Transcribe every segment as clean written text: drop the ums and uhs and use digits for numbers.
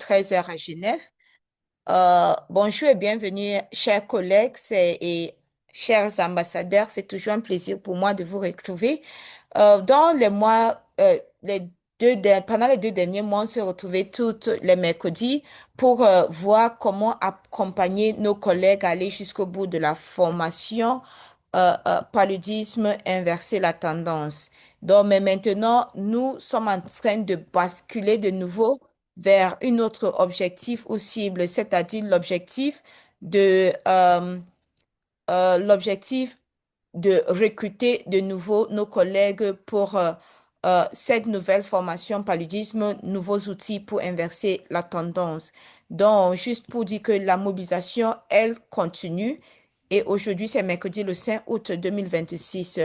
13 heures à Genève. Bonjour et bienvenue, chers collègues et chers ambassadeurs. C'est toujours un plaisir pour moi de vous retrouver. Dans les mois, pendant les 2 derniers mois, on se retrouvait toutes les mercredis pour voir comment accompagner nos collègues à aller jusqu'au bout de la formation paludisme, inverser la tendance. Donc, mais maintenant, nous sommes en train de basculer de nouveau vers une autre objectif ou cible, c'est-à-dire de, euh, l'objectif de recruter de nouveau nos collègues pour cette nouvelle formation paludisme, nouveaux outils pour inverser la tendance. Donc, juste pour dire que la mobilisation, elle continue. Et aujourd'hui, c'est mercredi le 5 août 2026.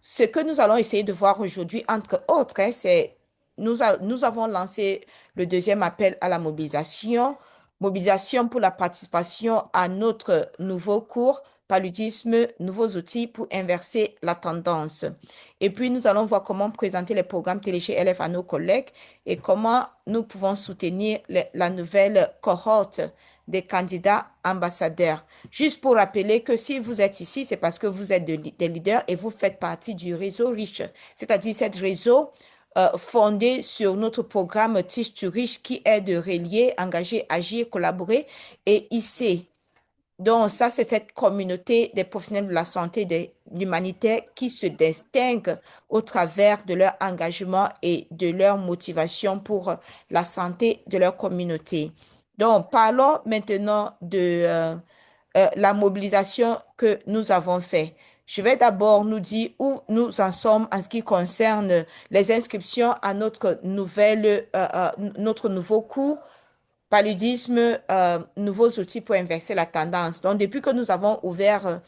Ce que nous allons essayer de voir aujourd'hui, entre autres, c'est nous avons lancé le deuxième appel à la mobilisation, mobilisation pour la participation à notre nouveau cours paludisme, nouveaux outils pour inverser la tendance. Et puis, nous allons voir comment présenter les programmes Téléché LF à nos collègues et comment nous pouvons soutenir la nouvelle cohorte des candidats ambassadeurs. Juste pour rappeler que si vous êtes ici, c'est parce que vous êtes des leaders et vous faites partie du réseau Riche, c'est-à-dire cet réseau fondé sur notre programme Teach to Rich qui est de relier, engager, agir, collaborer et hisser. Donc, ça, c'est cette communauté des professionnels de la santé et de l'humanitaire qui se distingue au travers de leur engagement et de leur motivation pour la santé de leur communauté. Donc, parlons maintenant de la mobilisation que nous avons faite. Je vais d'abord nous dire où nous en sommes en ce qui concerne les inscriptions à notre nouveau cours paludisme, nouveaux outils pour inverser la tendance. Donc, depuis que nous avons ouvert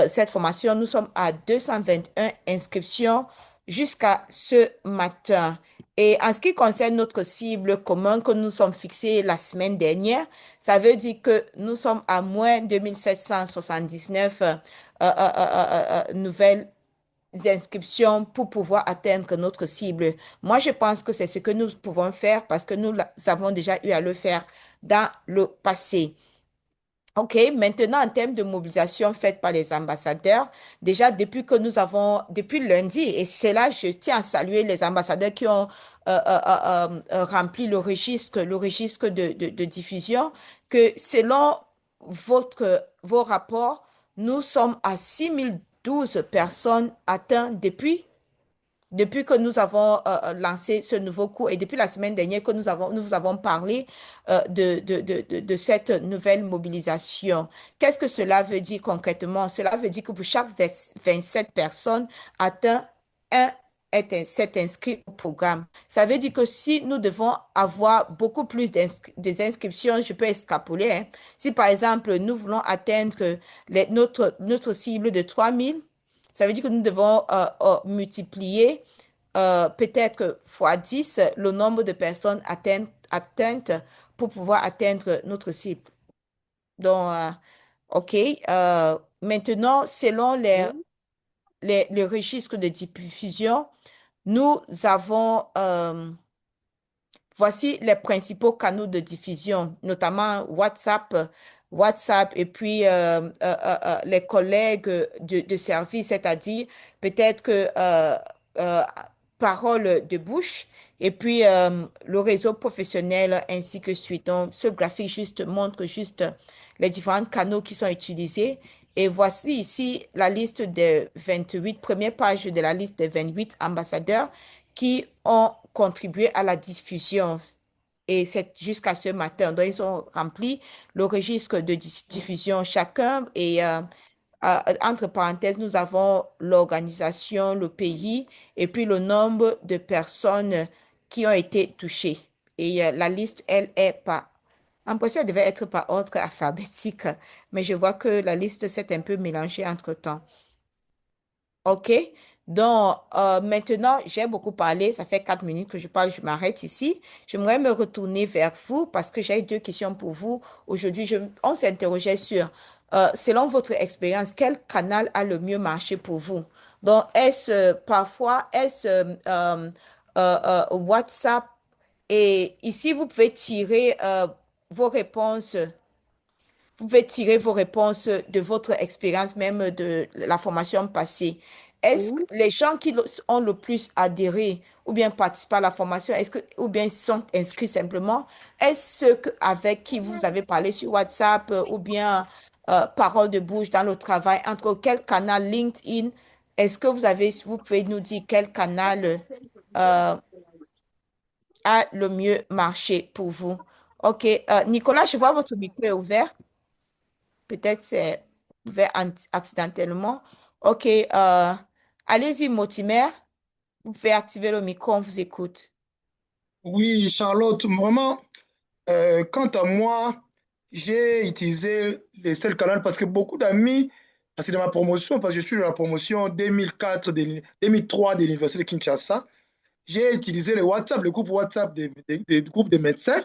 cette formation, nous sommes à 221 inscriptions jusqu'à ce matin. Et en ce qui concerne notre cible commune que nous sommes fixés la semaine dernière, ça veut dire que nous sommes à moins 2779 nouvelles inscriptions pour pouvoir atteindre notre cible. Moi, je pense que c'est ce que nous pouvons faire parce que nous avons déjà eu à le faire dans le passé. OK, maintenant en termes de mobilisation faite par les ambassadeurs, déjà depuis lundi, et c'est là, je tiens à saluer les ambassadeurs qui ont rempli le registre de diffusion, que selon vos rapports, nous sommes à 6012 personnes atteintes depuis que nous avons lancé ce nouveau cours et depuis la semaine dernière que nous vous avons parlé de cette nouvelle mobilisation. Qu'est-ce que cela veut dire concrètement? Cela veut dire que pour chaque 27 personnes atteintes, un s'est inscrit au programme. Ça veut dire que si nous devons avoir beaucoup plus des inscriptions, je peux extrapoler, hein. Si par exemple, nous voulons atteindre notre cible de 3000, ça veut dire que nous devons multiplier peut-être fois 10 le nombre de personnes atteintes pour pouvoir atteindre notre cible. Donc, OK. Maintenant, selon les registres de diffusion, nous avons, voici les principaux canaux de diffusion, notamment WhatsApp et puis les collègues de service, c'est-à-dire peut-être que euh, parole de bouche et puis le réseau professionnel ainsi que suite. Donc, ce graphique juste montre juste les différents canaux qui sont utilisés. Et voici ici la liste des 28, première page de la liste des 28 ambassadeurs qui ont contribué à la diffusion. Et c'est jusqu'à ce matin. Donc, ils ont rempli le registre de diffusion chacun. Et entre parenthèses, nous avons l'organisation, le pays et puis le nombre de personnes qui ont été touchées. Et la liste, elle, est pas. En principe, elle devait être par ordre alphabétique, mais je vois que la liste s'est un peu mélangée entre-temps. OK. Donc, maintenant, j'ai beaucoup parlé. Ça fait 4 minutes que je parle. Je m'arrête ici. J'aimerais me retourner vers vous parce que j'ai 2 questions pour vous. Aujourd'hui, on s'interrogeait sur, selon votre expérience, quel canal a le mieux marché pour vous? Donc, est-ce WhatsApp Et ici, vous pouvez tirer vos réponses. Vous pouvez tirer vos réponses de votre expérience, même de la formation passée. Est-ce que Mhm. les gens qui ont le plus adhéré ou bien participé à la formation, ou bien ils sont inscrits simplement, est-ce ceux avec qui vous avez parlé sur WhatsApp ou bien parole de bouche dans le travail, entre quel canal LinkedIn, est-ce que vous pouvez nous dire quel canal euh, a le mieux marché pour vous? OK, Nicolas, je vois votre micro est ouvert. Peut-être c'est ouvert accidentellement. OK, allez-y, Motimer. Vous pouvez activer le micro, on vous écoute. Oui, Charlotte, vraiment, quant à moi, j'ai utilisé les seuls canaux parce que beaucoup d'amis, parce que de ma promotion, parce que je suis de la promotion 2004, 2003 de l'Université de Kinshasa, j'ai utilisé le WhatsApp, le groupe WhatsApp des groupes de médecins,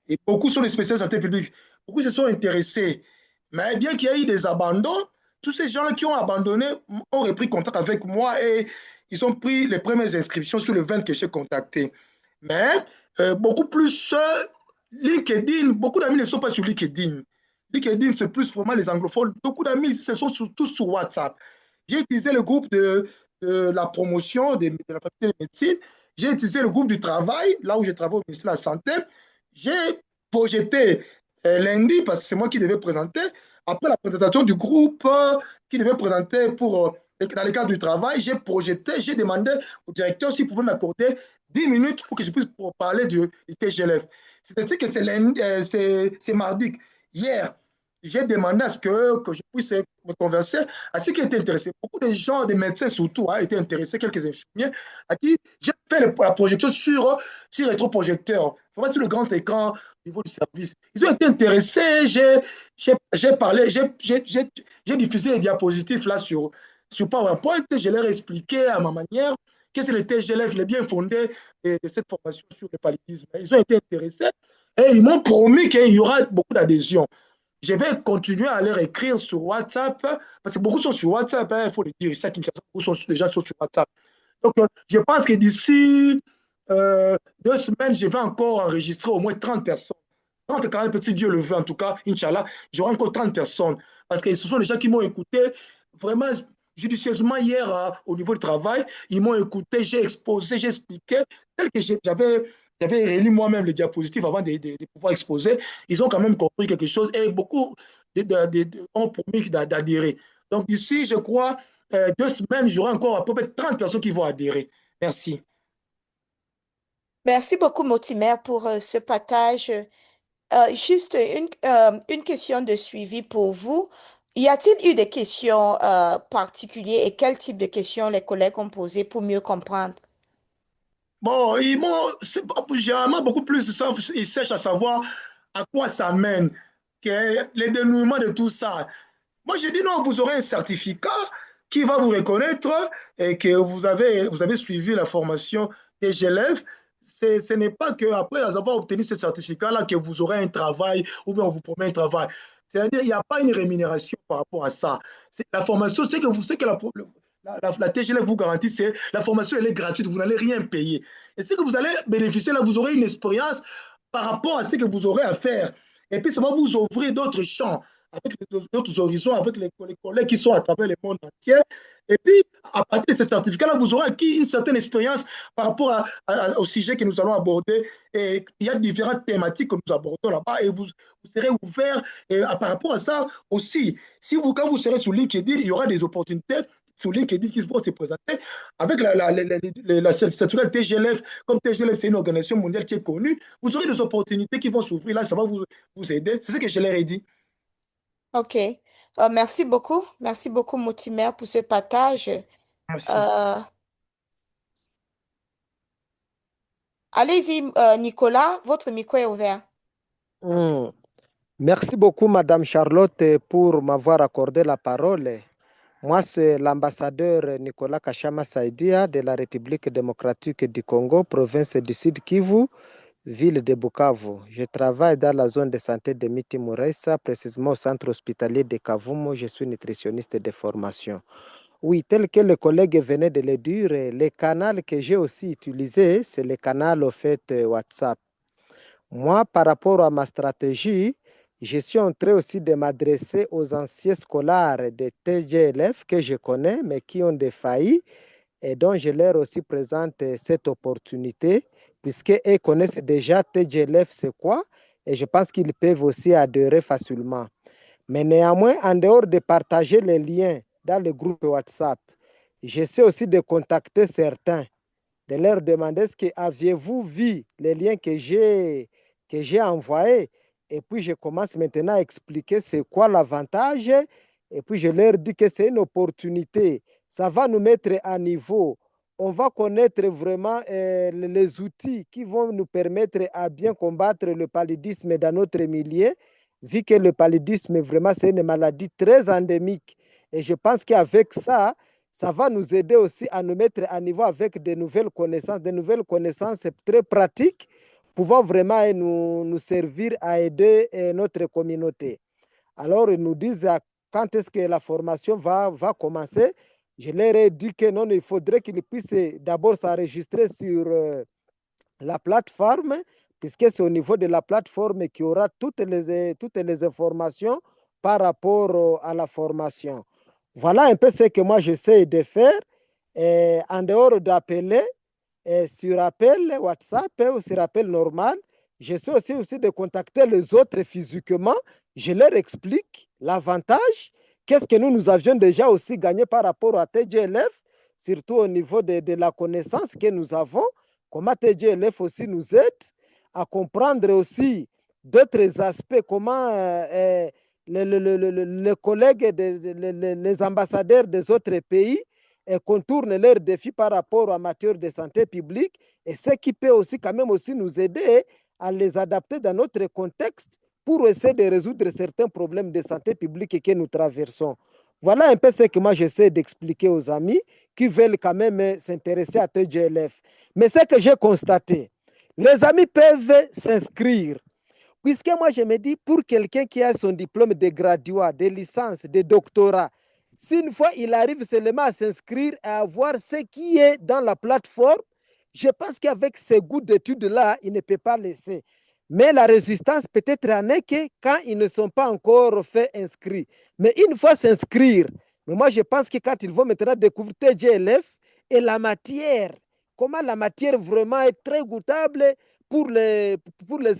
et beaucoup sont des spécialistes en santé publique. Beaucoup se sont intéressés. Mais bien qu'il y ait eu des abandons, tous ces gens qui ont abandonné ont repris contact avec moi et ils ont pris les premières inscriptions sur le 20 que j'ai contacté. Mais beaucoup plus LinkedIn, beaucoup d'amis ne sont pas sur LinkedIn. LinkedIn, c'est plus vraiment les anglophones. Beaucoup d'amis, ce sont tous sur WhatsApp. J'ai utilisé le groupe de la promotion de la faculté de médecine. J'ai utilisé le groupe du travail, là où je travaille au ministère de la Santé. J'ai projeté lundi, parce que c'est moi qui devais présenter, après la présentation du groupe qui devait présenter dans le cadre du travail, j'ai projeté, j'ai demandé au directeur s'il pouvait m'accorder 10 minutes pour que je puisse parler du TGLF. C'est-à-dire que c'est mardi. Hier, j'ai demandé à ce que je puisse me converser à ceux qui étaient intéressés. Beaucoup de gens, des médecins surtout, étaient intéressés, quelques infirmiers, à qui j'ai fait la projection sur rétroprojecteur, vraiment sur le grand écran au niveau du service. Ils ont été intéressés, j'ai parlé, j'ai diffusé les diapositives là sur PowerPoint, je leur ai expliqué à ma manière qu'est-ce que le TGLF, le bien fondé de cette formation sur le paludisme. Ils ont été intéressés et ils m'ont promis qu'il y aura beaucoup d'adhésion. Je vais continuer à leur écrire sur WhatsApp, parce que beaucoup sont sur WhatsApp, il faut le dire, ça, beaucoup sont déjà sur WhatsApp. Donc, je pense que d'ici 2 semaines, je vais encore enregistrer au moins 30 personnes. 30 40 petits Dieu le veut, en tout cas, Inch'Allah, j'aurai encore 30 personnes. Parce que ce sont les gens qui m'ont écouté vraiment judicieusement hier au niveau du travail. Ils m'ont écouté, j'ai exposé, j'ai expliqué, tel que j'avais réuni moi-même les diapositives avant de pouvoir exposer. Ils ont quand même compris quelque chose et beaucoup ont promis d'adhérer. Donc ici, je crois, 2 semaines, j'aurai encore à peu près 30 personnes qui vont adhérer. Merci. Merci beaucoup, Motimer, pour ce partage. Juste une question de suivi pour vous. Y a-t-il eu des questions particulières et quel type de questions les collègues ont posées pour mieux comprendre? Bon, généralement beaucoup plus, ils cherchent à savoir à quoi ça mène, les dénouements de tout ça. Moi, j'ai dit non, vous aurez un certificat qui va vous reconnaître et que vous avez suivi la formation des élèves. Ce n'est pas qu'après avoir obtenu ce certificat-là que vous aurez un travail ou bien on vous promet un travail. C'est-à-dire qu'il n'y a pas une rémunération par rapport à ça. La formation, c'est que vous savez que la TGLF vous garantit, c'est la formation, elle est gratuite, vous n'allez rien payer. Et ce que vous allez bénéficier là, vous aurez une expérience par rapport à ce que vous aurez à faire. Et puis, ça va vous ouvrir d'autres champs avec d'autres horizons, avec les collègues qui sont à travers le monde entier. Et puis, à partir de ces certificats-là, vous aurez acquis une certaine expérience par rapport au sujet que nous allons aborder. Et il y a différentes thématiques que nous abordons là-bas et vous serez ouvert. Et par rapport à ça aussi, quand vous serez sur LinkedIn, il y aura des opportunités sur LinkedIn qui vont se présenter avec la certificat TGLF. Comme TGLF, c'est une organisation mondiale qui est connue, vous aurez des opportunités qui vont s'ouvrir là, ça va vous aider. C'est ce que je leur ai dit. OK. Merci beaucoup. Merci beaucoup, Motimer, pour ce partage. Merci. Euh, allez-y, Nicolas, votre micro est ouvert. Hmm. Merci beaucoup, Madame Charlotte, pour m'avoir accordé la parole. Moi, c'est l'ambassadeur Nicolas Kachama Saïdia de la République démocratique du Congo, province du Sud Kivu, ville de Bukavu. Je travaille dans la zone de santé de Miti Muresa, précisément au centre hospitalier de Kavumo. Je suis nutritionniste de formation. Oui, tel que le collègue venait de le dire, le canal que j'ai aussi utilisé, c'est le canal au fait WhatsApp. Moi, par rapport à ma stratégie, je suis en train aussi de m'adresser aux anciens scolaires de TGLF que je connais, mais qui ont défailli et dont je leur aussi présente cette opportunité, puisqu'ils connaissent déjà TGLF, c'est quoi, et je pense qu'ils peuvent aussi adhérer facilement. Mais néanmoins, en dehors de partager les liens dans le groupe WhatsApp, j'essaie aussi de contacter certains, de leur demander ce que aviez-vous vu les liens que j'ai envoyés. Et puis, je commence maintenant à expliquer c'est quoi l'avantage. Et puis, je leur dis que c'est une opportunité. Ça va nous mettre à niveau. On va connaître vraiment les outils qui vont nous permettre à bien combattre le paludisme dans notre milieu, vu que le paludisme, vraiment, c'est une maladie très endémique. Et je pense qu'avec ça, ça va nous aider aussi à nous mettre à niveau avec de nouvelles connaissances très pratiques, pouvant vraiment nous servir à aider notre communauté. Alors, ils nous disent quand est-ce que la formation va commencer. Je leur ai dit que non, il faudrait qu'ils puissent d'abord s'enregistrer sur la plateforme, puisque c'est au niveau de la plateforme qu'il y aura toutes les informations par rapport à la formation. Voilà un peu ce que moi j'essaie de faire. En dehors d'appeler, sur appel WhatsApp ou sur appel normal, j'essaie aussi de contacter les autres physiquement. Je leur explique l'avantage, qu'est-ce que nous avions déjà aussi gagné par rapport à TGLF, surtout au niveau de la connaissance que nous avons, comment TGLF aussi nous aide à comprendre aussi d'autres aspects, comment les collègues, les ambassadeurs des autres pays contournent leurs défis par rapport en matière de santé publique et ce qui peut aussi quand même aussi nous aider à les adapter dans notre contexte pour essayer de résoudre certains problèmes de santé publique que nous traversons. Voilà un peu ce que moi j'essaie d'expliquer aux amis qui veulent quand même s'intéresser à TGLF. Mais ce que j'ai constaté, les amis peuvent s'inscrire. Puisque moi, je me dis, pour quelqu'un qui a son diplôme de graduat, de licence, de doctorat, si une fois il arrive seulement à s'inscrire et à voir ce qui est dans la plateforme, je pense qu'avec ces goûts d'études-là, il ne peut pas laisser. Mais la résistance peut-être en est que quand ils ne sont pas encore fait inscrits. Mais une fois s'inscrire, mais moi je pense que quand ils vont maintenant découvrir TGLF et la matière, comment la matière vraiment est très goûtable pour les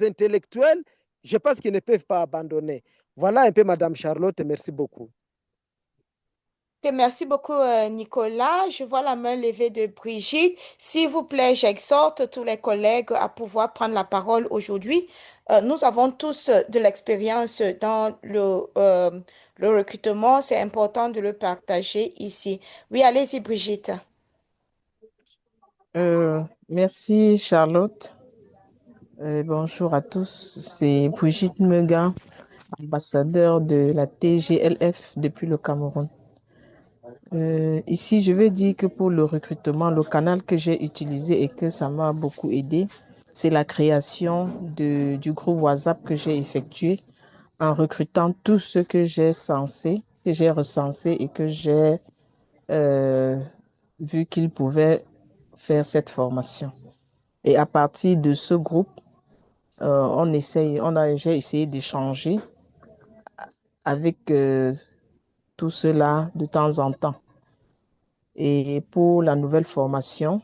intellectuels, je pense qu'ils ne peuvent pas abandonner. Voilà un peu, Madame Charlotte, merci beaucoup. Ok, merci beaucoup, Nicolas. Je vois la main levée de Brigitte. S'il vous plaît, j'exhorte tous les collègues à pouvoir prendre la parole aujourd'hui. Nous avons tous de l'expérience dans le recrutement. C'est important de le partager ici. Oui, allez-y, Brigitte. Merci Charlotte. Bonjour à tous. C'est Brigitte Megan, ambassadeur de la TGLF depuis le Cameroun. Ici, je veux dire que pour le recrutement, le canal que j'ai utilisé et que ça m'a beaucoup aidé, c'est la création du groupe WhatsApp que j'ai effectué en recrutant tous ceux que j'ai recensé et que j'ai euh, vu qu'ils pouvaient faire cette formation. Et à partir de ce groupe, j'ai essayé d'échanger avec tout cela de temps en temps. Et pour la nouvelle formation,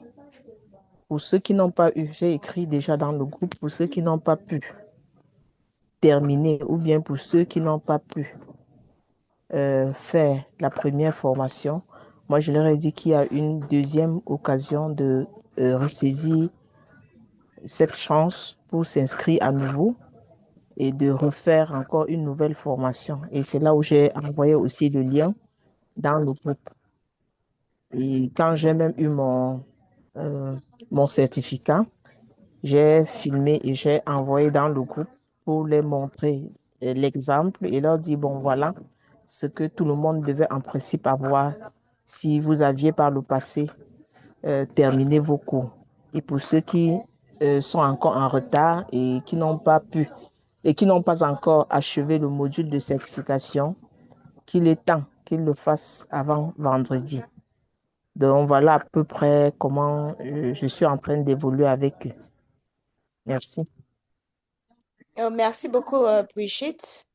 pour ceux qui n'ont pas eu, j'ai écrit déjà dans le groupe, pour ceux qui n'ont pas pu terminer ou bien pour ceux qui n'ont pas pu faire la première formation, moi je leur ai dit qu'il y a une deuxième occasion de ressaisir cette chance pour s'inscrire à nouveau et de refaire encore une nouvelle formation. Et c'est là où j'ai envoyé aussi le lien dans le groupe. Et quand j'ai même eu mon certificat, j'ai filmé et j'ai envoyé dans le groupe pour les montrer l'exemple et leur dire, bon, voilà ce que tout le monde devait en principe avoir si vous aviez par le passé terminé vos cours. Et pour ceux qui sont encore en retard et qui n'ont pas pu et qui n'ont pas encore achevé le module de certification, qu'il est temps qu'ils le fassent avant vendredi. Donc voilà à peu près comment je suis en train d'évoluer avec eux. Merci. Merci beaucoup, Brigitte.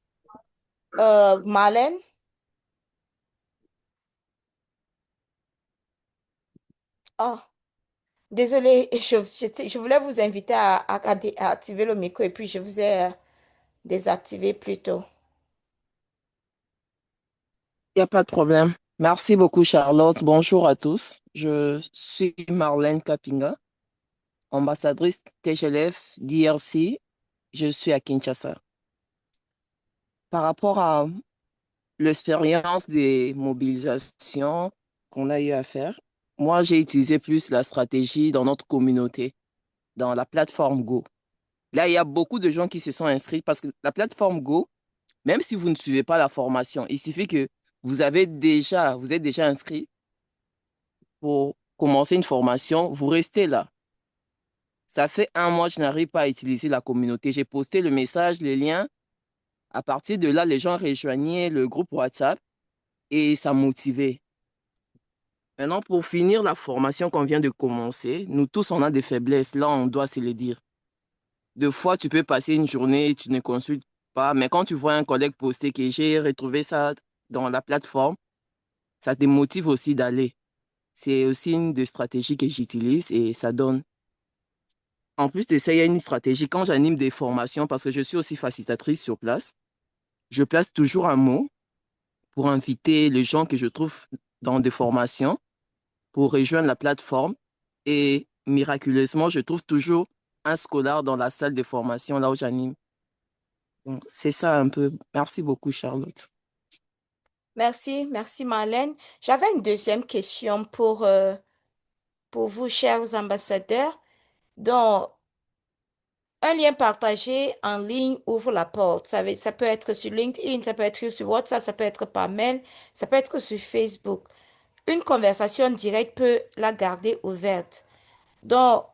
Marlène. Oh, désolée, je voulais vous inviter à activer le micro et puis je vous ai désactivé plus tôt. Il n'y a pas de problème. Merci beaucoup, Charlotte. Bonjour à tous. Je suis Marlène Kapinga, ambassadrice TGLF d'IRC. Je suis à Kinshasa. Par rapport à l'expérience des mobilisations qu'on a eu à faire, moi, j'ai utilisé plus la stratégie dans notre communauté, dans la plateforme Go. Là, il y a beaucoup de gens qui se sont inscrits parce que la plateforme Go, même si vous ne suivez pas la formation, il suffit que vous êtes déjà inscrit pour commencer une formation, vous restez là. Ça fait un mois que je n'arrive pas à utiliser la communauté. J'ai posté le message, les liens. À partir de là, les gens rejoignaient le groupe WhatsApp et ça motivait. Maintenant, pour finir la formation qu'on vient de commencer, nous tous, on a des faiblesses. Là, on doit se le dire. Deux fois, tu peux passer une journée et tu ne consultes pas, mais quand tu vois un collègue poster que j'ai retrouvé ça dans la plateforme, ça te motive aussi d'aller. C'est aussi une des stratégies que j'utilise et ça donne. En plus de ça, il y a une stratégie. Quand j'anime des formations, parce que je suis aussi facilitatrice sur place, je place toujours un mot pour inviter les gens que je trouve dans des formations pour rejoindre la plateforme. Et miraculeusement, je trouve toujours un scolaire dans la salle de formation là où j'anime. Donc, c'est ça un peu. Merci beaucoup, Charlotte. Merci, merci Marlène. J'avais une deuxième question pour vous, chers ambassadeurs. Donc, un lien partagé en ligne ouvre la porte. Ça peut être sur LinkedIn, ça peut être sur WhatsApp, ça peut être par mail, ça peut être sur Facebook. Une conversation directe peut la garder ouverte. Donc,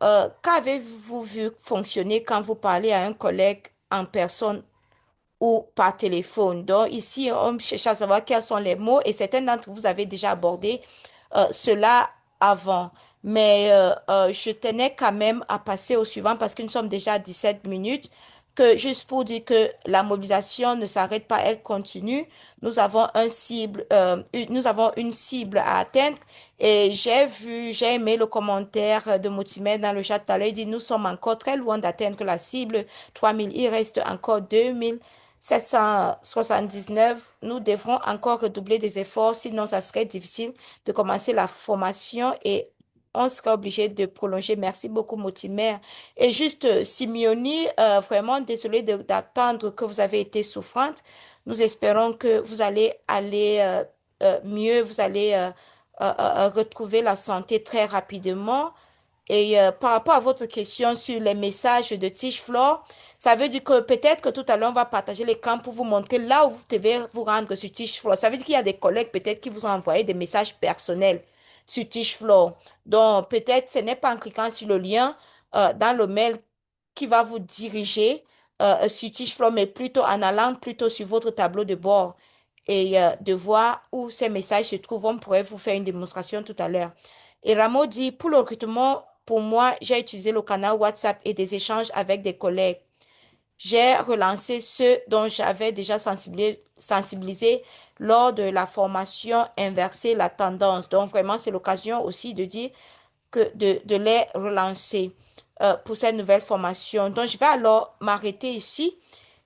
qu'avez-vous vu fonctionner quand vous parlez à un collègue en personne ou par téléphone? Donc, ici, on cherche à savoir quels sont les mots et certains d'entre vous avez déjà abordé cela avant. Mais je tenais quand même à passer au suivant parce que nous sommes déjà à 17 minutes. Que juste pour dire que la mobilisation ne s'arrête pas, elle continue. Nous avons une cible à atteindre. Et j'ai aimé le commentaire de Motimer dans le chat tout à l'heure. Il dit, nous sommes encore très loin d'atteindre la cible 3000. Il reste encore 2779. Nous devrons encore redoubler des efforts, sinon ça serait difficile de commencer la formation et on sera obligé de prolonger. Merci beaucoup, Motimer. Et juste, Simeoni, vraiment désolé d'attendre que vous avez été souffrante. Nous espérons que vous allez aller mieux, vous allez retrouver la santé très rapidement. Et par rapport à votre question sur les messages de Tige Flore, ça veut dire que peut-être que tout à l'heure, on va partager les camps pour vous montrer là où vous devez vous rendre sur Tige Flore. Ça veut dire qu'il y a des collègues peut-être qui vous ont envoyé des messages personnels sur Tige Flore. Donc, peut-être ce n'est pas en cliquant sur le lien dans le mail qui va vous diriger sur Tige Flore, mais plutôt en allant plutôt sur votre tableau de bord et de voir où ces messages se trouvent. On pourrait vous faire une démonstration tout à l'heure. Et Rameau dit, pour le recrutement, pour moi, j'ai utilisé le canal WhatsApp et des échanges avec des collègues. J'ai relancé ceux dont j'avais déjà sensibilisé lors de la formation Inverser la tendance. Donc, vraiment, c'est l'occasion aussi de dire que de les relancer pour cette nouvelle formation. Donc, je vais alors m'arrêter ici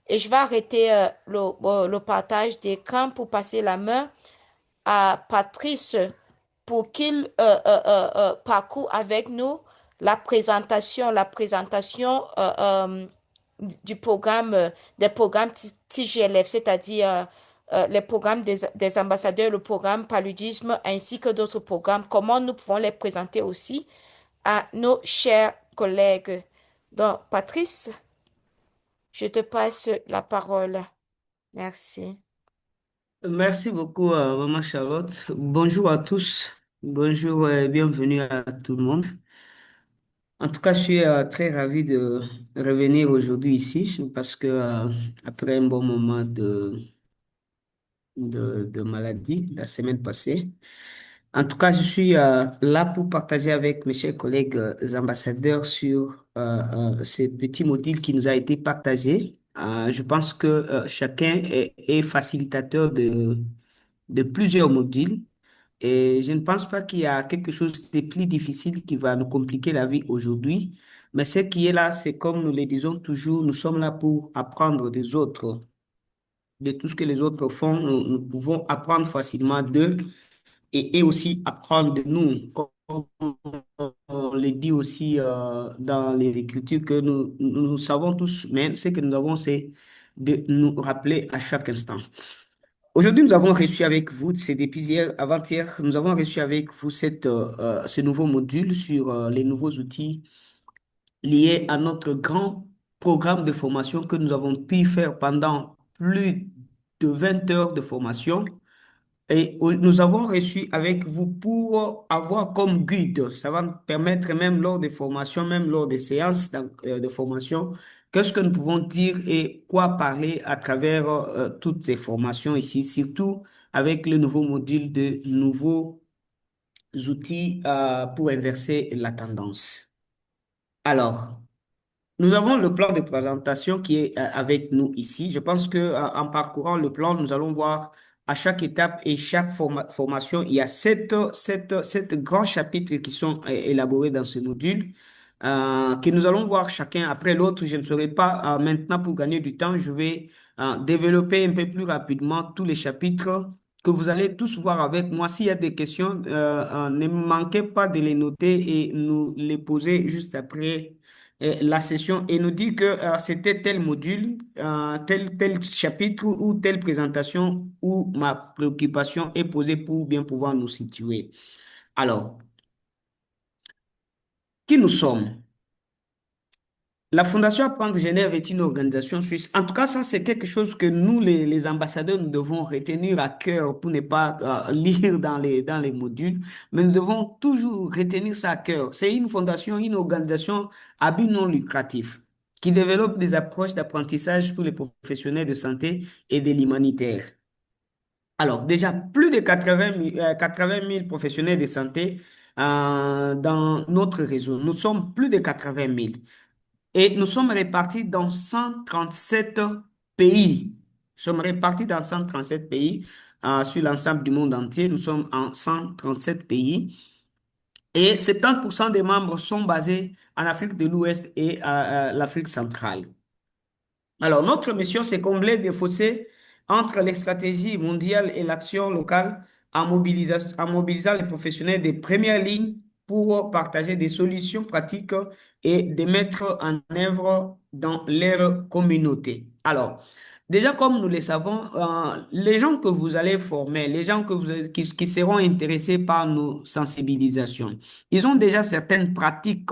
et je vais arrêter le partage d'écran pour passer la main à Patrice pour qu'il parcourt avec nous la présentation du programme, des programmes TGLF, c'est-à-dire les programmes des ambassadeurs, le programme paludisme ainsi que d'autres programmes, comment nous pouvons les présenter aussi à nos chers collègues. Donc, Patrice, je te passe la parole. Merci. Merci beaucoup, Maman Charlotte. Bonjour à tous. Bonjour et bienvenue à tout le monde. En tout cas, je suis très ravi de revenir aujourd'hui ici parce que après un bon moment de maladie la semaine passée, en tout cas, je suis là pour partager avec mes chers collègues ambassadeurs sur ce petit module qui nous a été partagé Je pense que chacun est facilitateur de plusieurs modules et je ne pense pas qu'il y a quelque chose de plus difficile qui va nous compliquer la vie aujourd'hui. Mais ce qui est là, c'est comme nous le disons toujours, nous sommes là pour apprendre des autres. De tout ce que les autres font, nous pouvons apprendre facilement d'eux et aussi apprendre de nous. Comme on le dit aussi dans les Écritures que nous savons tous, mais ce que nous avons, c'est de nous rappeler à chaque instant. Aujourd'hui, nous avons reçu avec vous, c'est depuis hier, avant-hier, nous avons reçu avec vous ce nouveau module sur les nouveaux outils liés à notre grand programme de formation que nous avons pu faire pendant plus de 20 heures de formation. Et nous avons reçu avec vous pour avoir comme guide, ça va nous permettre même lors des formations, même lors des séances de formation, qu'est-ce que nous pouvons dire et quoi parler à travers toutes ces formations ici, surtout avec le nouveau module de nouveaux outils pour inverser la tendance. Alors, nous avons le plan de présentation qui est avec nous ici. Je pense que en parcourant le plan, nous allons voir à chaque étape et chaque formation, il y a sept grands chapitres qui sont élaborés dans ce module que nous allons voir chacun après l'autre. Je ne serai pas maintenant pour gagner du temps. Je vais développer un peu plus rapidement tous les chapitres que vous allez tous voir avec moi. S'il y a des questions, ne manquez pas de les noter et nous les poser juste après la session et nous dit que c'était tel module, tel chapitre ou telle présentation où ma préoccupation est posée pour bien pouvoir nous situer. Alors, qui nous sommes? La Fondation Apprendre Genève est une organisation suisse. En tout cas, ça, c'est quelque chose que nous, les ambassadeurs, nous devons retenir à cœur pour ne pas lire dans les modules, mais nous devons toujours retenir ça à cœur. C'est une fondation, une organisation à but non lucratif qui développe des approches d'apprentissage pour les professionnels de santé et de l'humanitaire. Alors, déjà, plus de 80 000 professionnels de santé dans notre réseau. Nous sommes plus de 80 000. Et nous sommes répartis dans 137 pays. Nous sommes répartis dans 137 pays sur l'ensemble du monde entier. Nous sommes en 137 pays. Et 70% des membres sont basés en Afrique de l'Ouest et l'Afrique centrale. Alors, notre mission, c'est combler des fossés entre les stratégies mondiales et l'action locale en mobilisant les professionnels des premières lignes pour partager des solutions pratiques et de mettre en œuvre dans leur communauté. Alors, déjà, comme nous le savons, les gens que vous allez former, les gens qui seront intéressés par nos sensibilisations, ils ont déjà certaines pratiques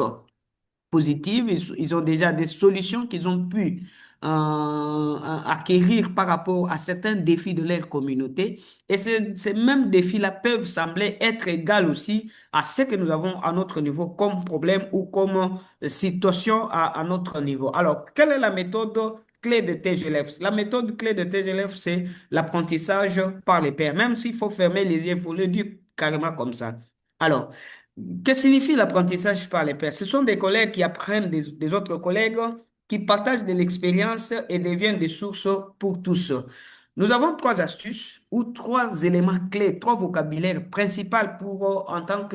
positives, ils ont déjà des solutions qu'ils ont pu acquérir par rapport à certains défis de leur communauté. Et ces mêmes défis-là peuvent sembler être égaux aussi à ce que nous avons à notre niveau comme problème ou comme situation à notre niveau. Alors, quelle est la méthode clé de TGLF? La méthode clé de TGLF, c'est l'apprentissage par les pairs. Même s'il faut fermer les yeux, il faut le dire carrément comme ça. Alors, que signifie l'apprentissage par les pairs? Ce sont des collègues qui apprennent des autres collègues, qui partagent de l'expérience et deviennent des sources pour tous. Nous avons trois astuces ou trois éléments clés, trois vocabulaires principaux pour, en tant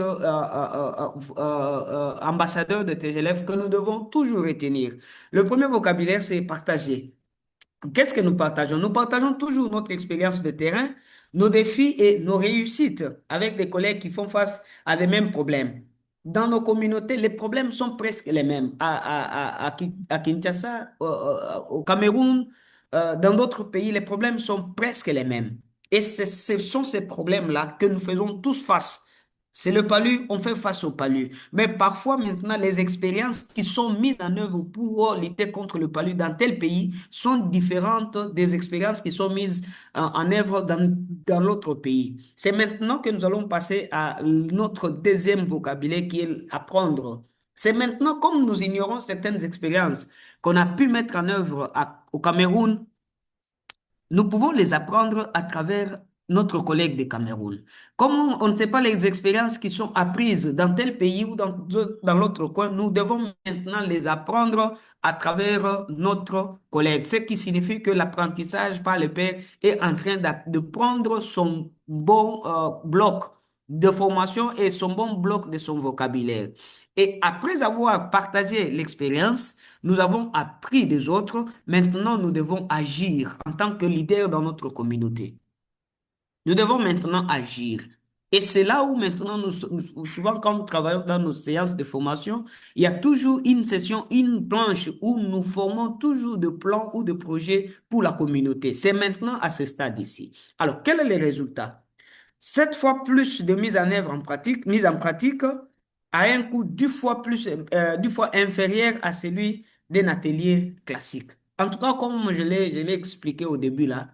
qu'ambassadeur de tes élèves que nous devons toujours retenir. Le premier vocabulaire, c'est partager. Qu'est-ce que nous partageons? Nous partageons toujours notre expérience de terrain, nos défis et nos réussites avec des collègues qui font face à des mêmes problèmes. Dans nos communautés, les problèmes sont presque les mêmes. À Kinshasa, au Cameroun, dans d'autres pays, les problèmes sont presque les mêmes. Et ce sont ces problèmes-là que nous faisons tous face. C'est le palu, on fait face au palu. Mais parfois, maintenant, les expériences qui sont mises en œuvre pour lutter contre le palu dans tel pays sont différentes des expériences qui sont mises en œuvre dans l'autre pays. C'est maintenant que nous allons passer à notre deuxième vocabulaire qui est apprendre. C'est maintenant, comme nous ignorons certaines expériences qu'on a pu mettre en œuvre au Cameroun, nous pouvons les apprendre à travers notre collègue de Cameroun. Comme on ne sait pas les expériences qui sont apprises dans tel pays ou dans l'autre coin, nous devons maintenant les apprendre à travers notre collègue. Ce qui signifie que l'apprentissage par le père est en train de prendre son bon bloc de formation et son bon bloc de son vocabulaire. Et après avoir partagé l'expérience, nous avons appris des autres. Maintenant, nous devons agir en tant que leader dans notre communauté. Nous devons maintenant agir. Et c'est là où maintenant, souvent quand nous travaillons dans nos séances de formation, il y a toujours une session, une planche où nous formons toujours de plans ou de projets pour la communauté. C'est maintenant à ce stade ici. Alors, quel est le résultat? 7 fois plus de mise en pratique à un coût 2 fois inférieur à celui d'un atelier classique. En tout cas, comme je l'ai expliqué au début là,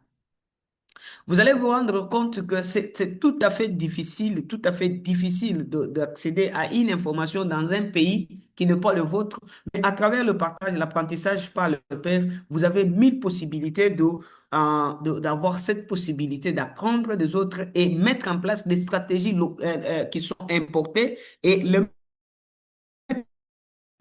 vous allez vous rendre compte que c'est tout à fait difficile d'accéder à une information dans un pays qui n'est pas le vôtre. Mais à travers le partage, l'apprentissage par le père, vous avez 1000 possibilités d'avoir cette possibilité d'apprendre des autres et mettre en place des stratégies qui sont importées et le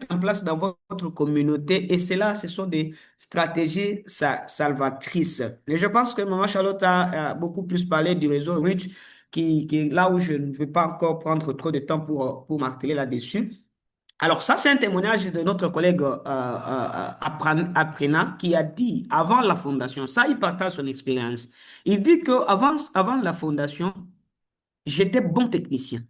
en place dans votre communauté et cela, ce sont des stratégies salvatrices. Et je pense que Maman Charlotte a beaucoup plus parlé du réseau Reach qui est là où je ne vais pas encore prendre trop de temps pour marteler là-dessus. Alors ça, c'est un témoignage de notre collègue Aprena qui a dit avant la fondation, ça, il partage son expérience. Il dit que avant la fondation, j'étais bon technicien.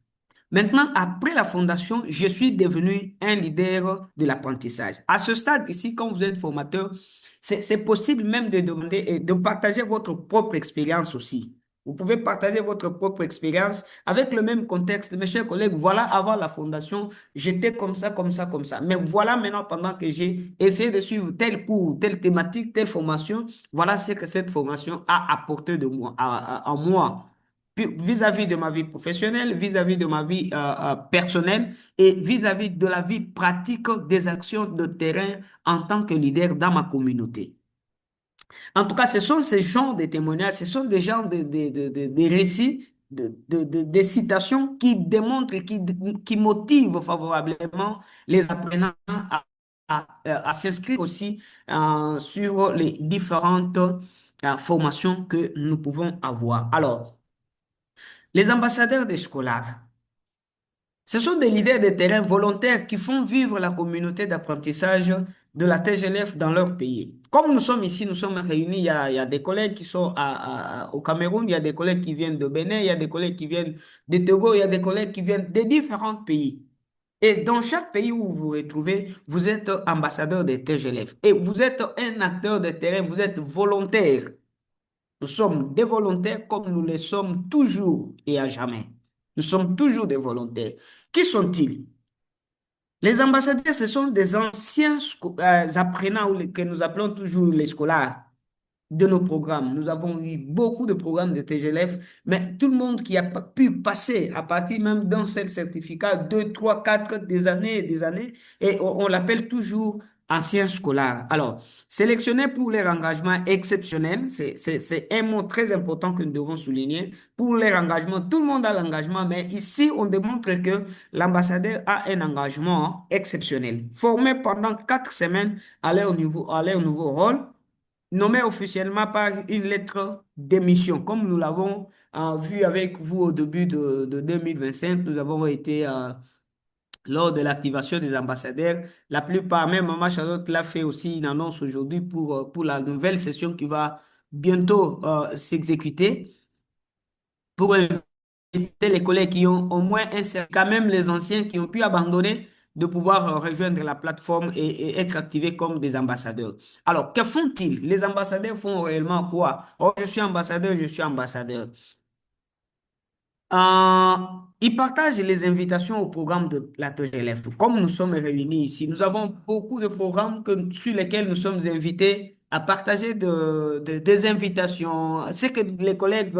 Maintenant, après la fondation, je suis devenu un leader de l'apprentissage. À ce stade ici, quand vous êtes formateur, c'est possible même de demander et de partager votre propre expérience aussi. Vous pouvez partager votre propre expérience avec le même contexte. Mes chers collègues, voilà, avant la fondation, j'étais comme ça, comme ça, comme ça. Mais voilà maintenant, pendant que j'ai essayé de suivre tel cours, telle thématique, telle formation, voilà ce que cette formation a apporté de moi, en moi vis-à-vis de ma vie professionnelle, vis-à-vis de ma vie personnelle et vis-à-vis de la vie pratique des actions de terrain en tant que leader dans ma communauté. En tout cas, ce sont ces genres de témoignages, ce sont des genres de récits, des citations qui démontrent et qui motivent favorablement les apprenants à s'inscrire aussi sur les différentes formations que nous pouvons avoir. Alors, les ambassadeurs des scolaires, ce sont des leaders de terrain volontaires qui font vivre la communauté d'apprentissage de la TGLF dans leur pays. Comme nous sommes ici, nous sommes réunis, il y a des collègues qui sont au Cameroun, il y a des collègues qui viennent de Bénin, il y a des collègues qui viennent de Togo, il y a des collègues qui viennent de différents pays. Et dans chaque pays où vous vous retrouvez, vous êtes ambassadeur des TGLF et vous êtes un acteur de terrain, vous êtes volontaire. Nous sommes des volontaires comme nous le sommes toujours et à jamais. Nous sommes toujours des volontaires. Qui sont-ils? Les ambassadeurs, ce sont des anciens apprenants que nous appelons toujours les scolaires de nos programmes. Nous avons eu beaucoup de programmes de TGLF, mais tout le monde qui a pu passer à partir même d'un seul certificat, 2, 3, 4, des années, et on l'appelle toujours ancien scolaire. Alors, sélectionnés pour leur engagement exceptionnel, c'est un mot très important que nous devons souligner. Pour leur engagement, tout le monde a l'engagement, mais ici, on démontre que l'ambassadeur a un engagement exceptionnel. Formé pendant 4 semaines à leur nouveau rôle, nommé officiellement par une lettre d'émission. Comme nous l'avons vu avec vous au début de 2025, nous avons été lors de l'activation des ambassadeurs. La plupart, même Maman Charlotte l'a fait aussi une annonce aujourd'hui pour la nouvelle session qui va bientôt s'exécuter pour inviter les collègues qui ont au moins un certain, quand même les anciens qui ont pu abandonner, de pouvoir rejoindre la plateforme et être activés comme des ambassadeurs. Alors, que font-ils? Les ambassadeurs font réellement quoi? Oh, je suis ambassadeur, je suis ambassadeur. Euh, Ils partagent les invitations au programme de la TGLF. Comme nous sommes réunis ici, nous avons beaucoup de programmes sur lesquels nous sommes invités à partager des invitations. Ce que les collègues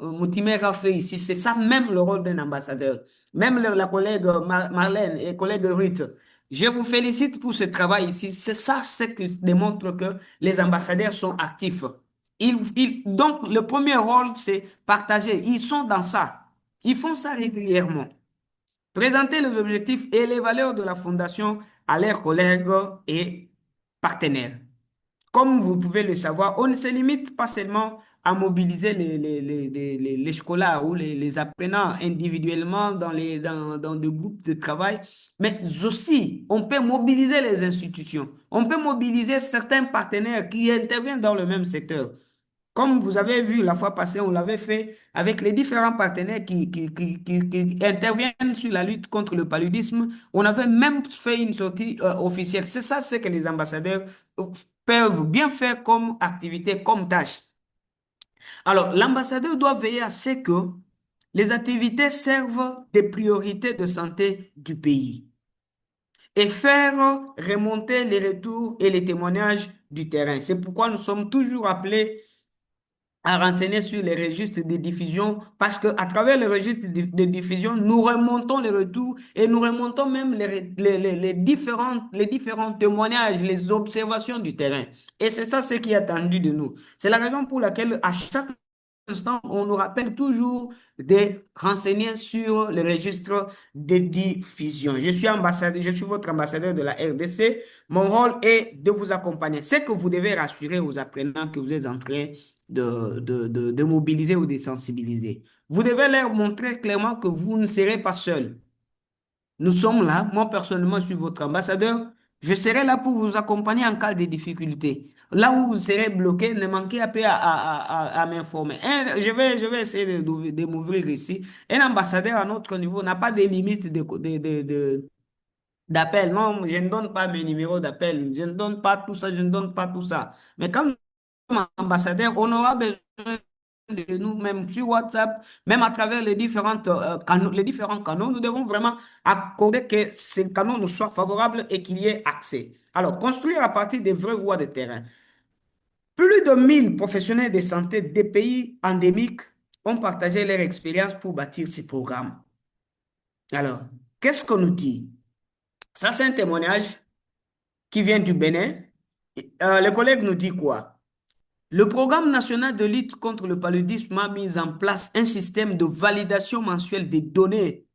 Moutimer a fait ici, c'est ça même le rôle d'un ambassadeur. Même la collègue Marlène et collègue Ruth. Je vous félicite pour ce travail ici. C'est ça ce qui démontre que les ambassadeurs sont actifs. Donc, le premier rôle, c'est partager. Ils sont dans ça. Ils font ça régulièrement. Présenter les objectifs et les valeurs de la fondation à leurs collègues et partenaires. Comme vous pouvez le savoir, on ne se limite pas seulement à mobiliser les scolaires ou les apprenants individuellement dans des groupes de travail, mais aussi on peut mobiliser les institutions, on peut mobiliser certains partenaires qui interviennent dans le même secteur. Comme vous avez vu la fois passée, on l'avait fait avec les différents partenaires qui interviennent sur la lutte contre le paludisme. On avait même fait une sortie officielle. C'est ça ce que les ambassadeurs euh, peuvent bien faire comme activité, comme tâche. Alors, l'ambassadeur doit veiller à ce que les activités servent des priorités de santé du pays et faire remonter les retours et les témoignages du terrain. C'est pourquoi nous sommes toujours appelés à renseigner sur les registres de diffusion parce que à travers les registres de diffusion, nous remontons les retours et nous remontons même les différents témoignages, les observations du terrain. Et c'est ça ce qui est attendu de nous. C'est la raison pour laquelle à chaque instant, on nous rappelle toujours de renseigner sur le registre de diffusion. Je suis ambassadeur, je suis votre ambassadeur de la RDC. Mon rôle est de vous accompagner. C'est que vous devez rassurer aux apprenants que vous êtes en train de mobiliser ou de sensibiliser. Vous devez leur montrer clairement que vous ne serez pas seul. Nous sommes là. Moi, personnellement, je suis votre ambassadeur. Je serai là pour vous accompagner en cas de difficulté. Là où vous serez bloqué, ne manquez pas à m'informer. Je vais essayer de m'ouvrir ici. Un ambassadeur à notre niveau n'a pas de limite d'appel. Non, je ne donne pas mes numéros d'appel. Je ne donne pas tout ça, je ne donne pas tout ça. Mais quand nous sommes ambassadeurs, on aura besoin de nous, même sur WhatsApp, même à travers les différents canaux, nous devons vraiment accorder que ces canaux nous soient favorables et qu'il y ait accès. Alors, construire à partir des vraies voies de terrain. Plus de 1000 professionnels de santé des pays endémiques ont partagé leur expérience pour bâtir ces programmes. Alors, qu'est-ce qu'on nous dit? Ça, c'est un témoignage qui vient du Bénin. Le collègue nous dit quoi? Le programme national de lutte contre le paludisme a mis en place un système de validation mensuelle des données.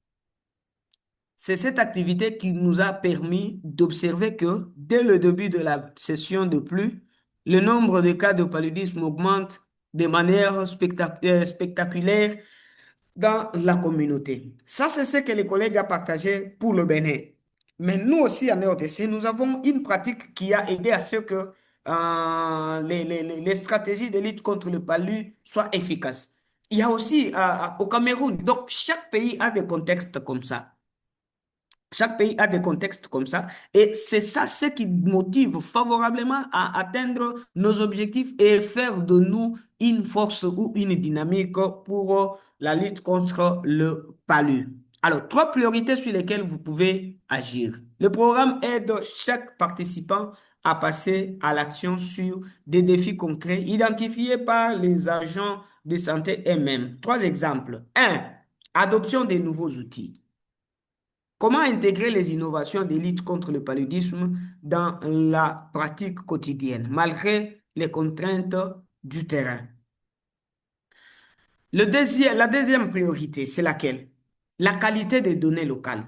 C'est cette activité qui nous a permis d'observer que dès le début de la session de pluie, le nombre de cas de paludisme augmente de manière spectaculaire dans la communauté. Ça, c'est ce que les collègues ont partagé pour le Bénin. Mais nous aussi, en RDC, nous avons une pratique qui a aidé à ce que les stratégies de lutte contre le palu soient efficaces. Il y a aussi au Cameroun, donc chaque pays a des contextes comme ça. Chaque pays a des contextes comme ça et c'est ça ce qui motive favorablement à atteindre nos objectifs et faire de nous une force ou une dynamique pour la lutte contre le palu. Alors, trois priorités sur lesquelles vous pouvez agir. Le programme aide chaque participant à passer à l'action sur des défis concrets identifiés par les agents de santé eux-mêmes. Trois exemples. Un, adoption des nouveaux outils. Comment intégrer les innovations de lutte contre le paludisme dans la pratique quotidienne, malgré les contraintes du terrain? La deuxième priorité, c'est laquelle? La qualité des données locales.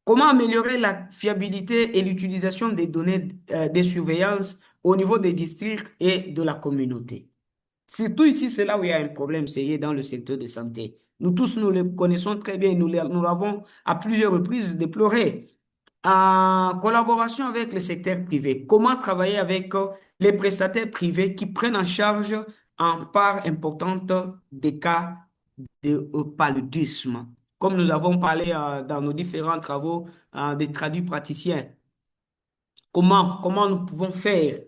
Comment améliorer la fiabilité et l'utilisation des données de surveillance au niveau des districts et de la communauté? Surtout ici, c'est là où il y a un problème sérieux dans le secteur de santé. Nous tous, nous le connaissons très bien, nous l'avons à plusieurs reprises déploré. En collaboration avec le secteur privé, comment travailler avec les prestataires privés qui prennent en charge en part importante des cas de paludisme. Comme nous avons parlé dans nos différents travaux des traduits praticiens, comment nous pouvons faire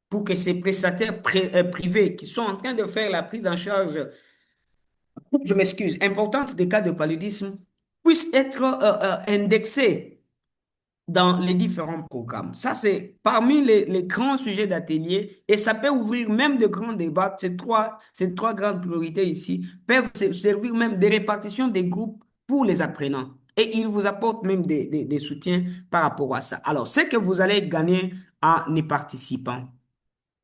pour que ces prestataires privés qui sont en train de faire la prise en charge, je m'excuse, importante des cas de paludisme, puissent être indexés dans les différents programmes. Ça, c'est parmi les grands sujets d'atelier et ça peut ouvrir même de grands débats. Ces trois grandes priorités ici peuvent servir même de répartition des groupes pour les apprenants. Et ils vous apportent même des soutiens par rapport à ça. Alors, c'est que vous allez gagner en y participant.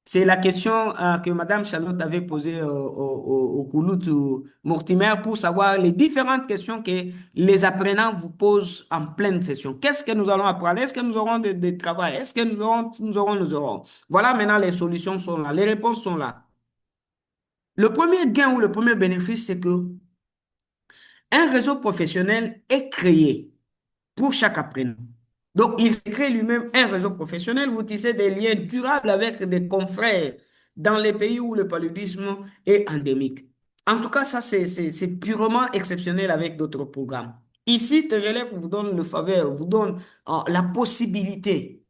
C'est la question que Madame Charlotte avait posée au Koulout Mortimer pour savoir les différentes questions que les apprenants vous posent en pleine session. Qu'est-ce que nous allons apprendre? Est-ce que nous aurons de travail? Est-ce que nous aurons? Voilà, maintenant les solutions sont là, les réponses sont là. Le premier gain ou le premier bénéfice, c'est que un réseau professionnel est créé pour chaque apprenant. Donc, il se crée lui-même un réseau professionnel. Vous tissez des liens durables avec des confrères dans les pays où le paludisme est endémique. En tout cas, ça, c'est purement exceptionnel avec d'autres programmes. Ici, TGLF vous donne le faveur, vous donne la possibilité.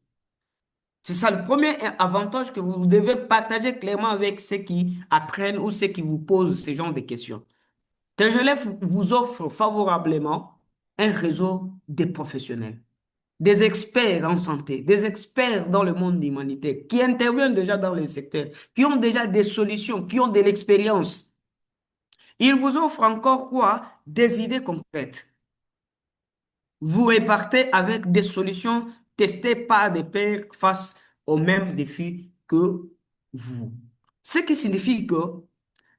C'est ça le premier avantage que vous devez partager clairement avec ceux qui apprennent ou ceux qui vous posent ce genre de questions. TGLF vous offre favorablement un réseau de professionnels, des experts en santé, des experts dans le monde de l'humanité, qui interviennent déjà dans les secteurs, qui ont déjà des solutions, qui ont de l'expérience. Ils vous offrent encore quoi? Des idées concrètes. Vous repartez avec des solutions testées par des pairs face aux mêmes défis que vous. Ce qui signifie que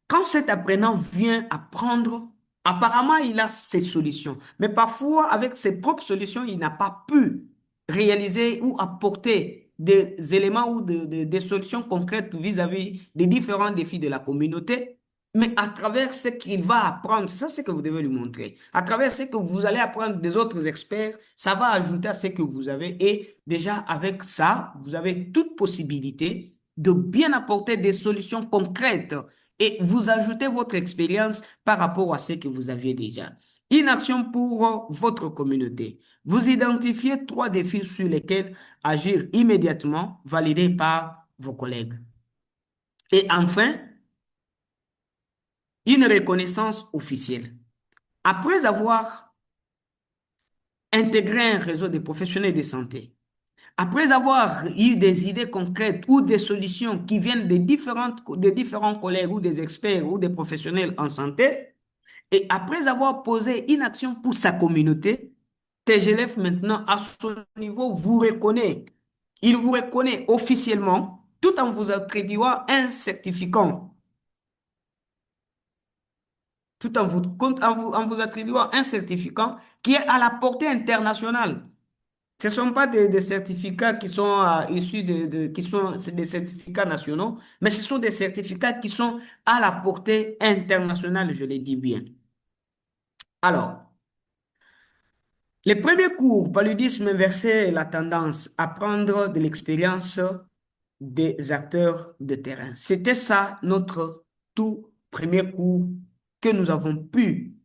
quand cet apprenant vient apprendre, apparemment, il a ses solutions. Mais parfois, avec ses propres solutions, il n'a pas pu réaliser ou apporter des éléments ou des solutions concrètes vis-à-vis des différents défis de la communauté. Mais à travers ce qu'il va apprendre, c'est ça ce que vous devez lui montrer. À travers ce que vous allez apprendre des autres experts, ça va ajouter à ce que vous avez. Et déjà, avec ça, vous avez toute possibilité de bien apporter des solutions concrètes et vous ajoutez votre expérience par rapport à ce que vous aviez déjà. Une action pour votre communauté. Vous identifiez trois défis sur lesquels agir immédiatement, validés par vos collègues. Et enfin, une reconnaissance officielle. Après avoir intégré un réseau de professionnels de santé, après avoir eu des idées concrètes ou des solutions qui viennent des différents collègues ou des experts ou des professionnels en santé, et après avoir posé une action pour sa communauté, TGLF maintenant, à son niveau, vous reconnaît. Il vous reconnaît officiellement tout en vous attribuant un certificat. Tout en vous attribuant un certificat qui est à la portée internationale. Ce ne sont pas des certificats qui sont issus c'est des certificats nationaux, mais ce sont des certificats qui sont à la portée internationale, je le dis bien. Alors, les premiers cours paludisme inversé la tendance à prendre de l'expérience des acteurs de terrain. C'était ça notre tout premier cours que nous avons pu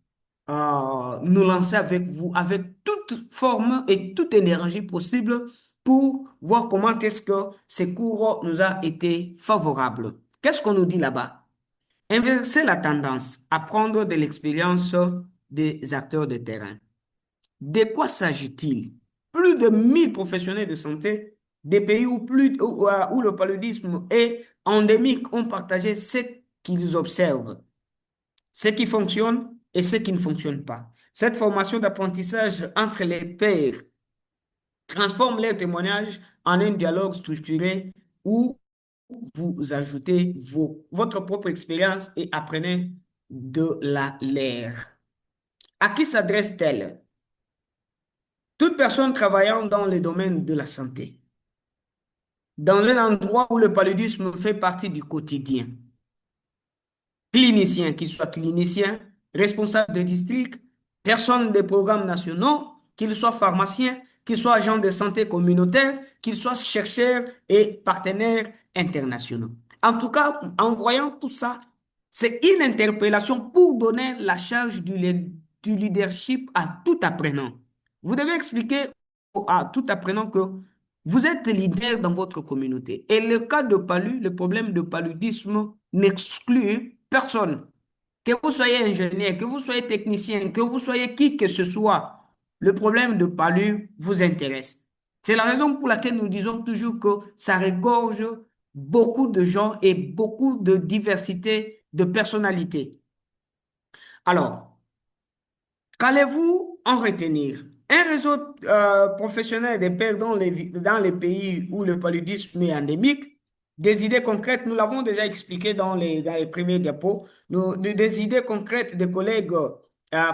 nous lancer avec vous, avec toute forme et toute énergie possible pour voir comment est-ce que ces cours nous a été favorables. Qu'est-ce qu'on nous dit là-bas? Inverser la tendance à prendre de l'expérience des acteurs de terrain. De quoi s'agit-il? Plus de 1000 professionnels de santé des pays où le paludisme est endémique ont partagé ce qu'ils observent, ce qui fonctionne et ce qui ne fonctionne pas. Cette formation d'apprentissage entre les pairs transforme leurs témoignages en un dialogue structuré où vous ajoutez votre propre expérience et apprenez de la leur. À qui s'adresse-t-elle? Toute personne travaillant dans le domaine de la santé, dans un endroit où le paludisme fait partie du quotidien. Clinicien, qu'il soit clinicien, responsable de district, personne des programmes nationaux, qu'il soit pharmacien, qu'il soit agent de santé communautaire, qu'il soit chercheur et partenaires internationaux. En tout cas, en voyant tout ça, c'est une interpellation pour donner la charge du leadership à tout apprenant. Vous devez expliquer à tout apprenant que vous êtes leader dans votre communauté. Et le cas de palu, le problème de paludisme n'exclut personne. Que vous soyez ingénieur, que vous soyez technicien, que vous soyez qui que ce soit, le problème de palu vous intéresse. C'est la raison pour laquelle nous disons toujours que ça regorge beaucoup de gens et beaucoup de diversité de personnalités. Alors, qu'allez-vous en retenir? Un réseau professionnel des pairs dans les pays où le paludisme est endémique des idées concrètes, nous l'avons déjà expliqué dans les premiers diapos, des idées concrètes des collègues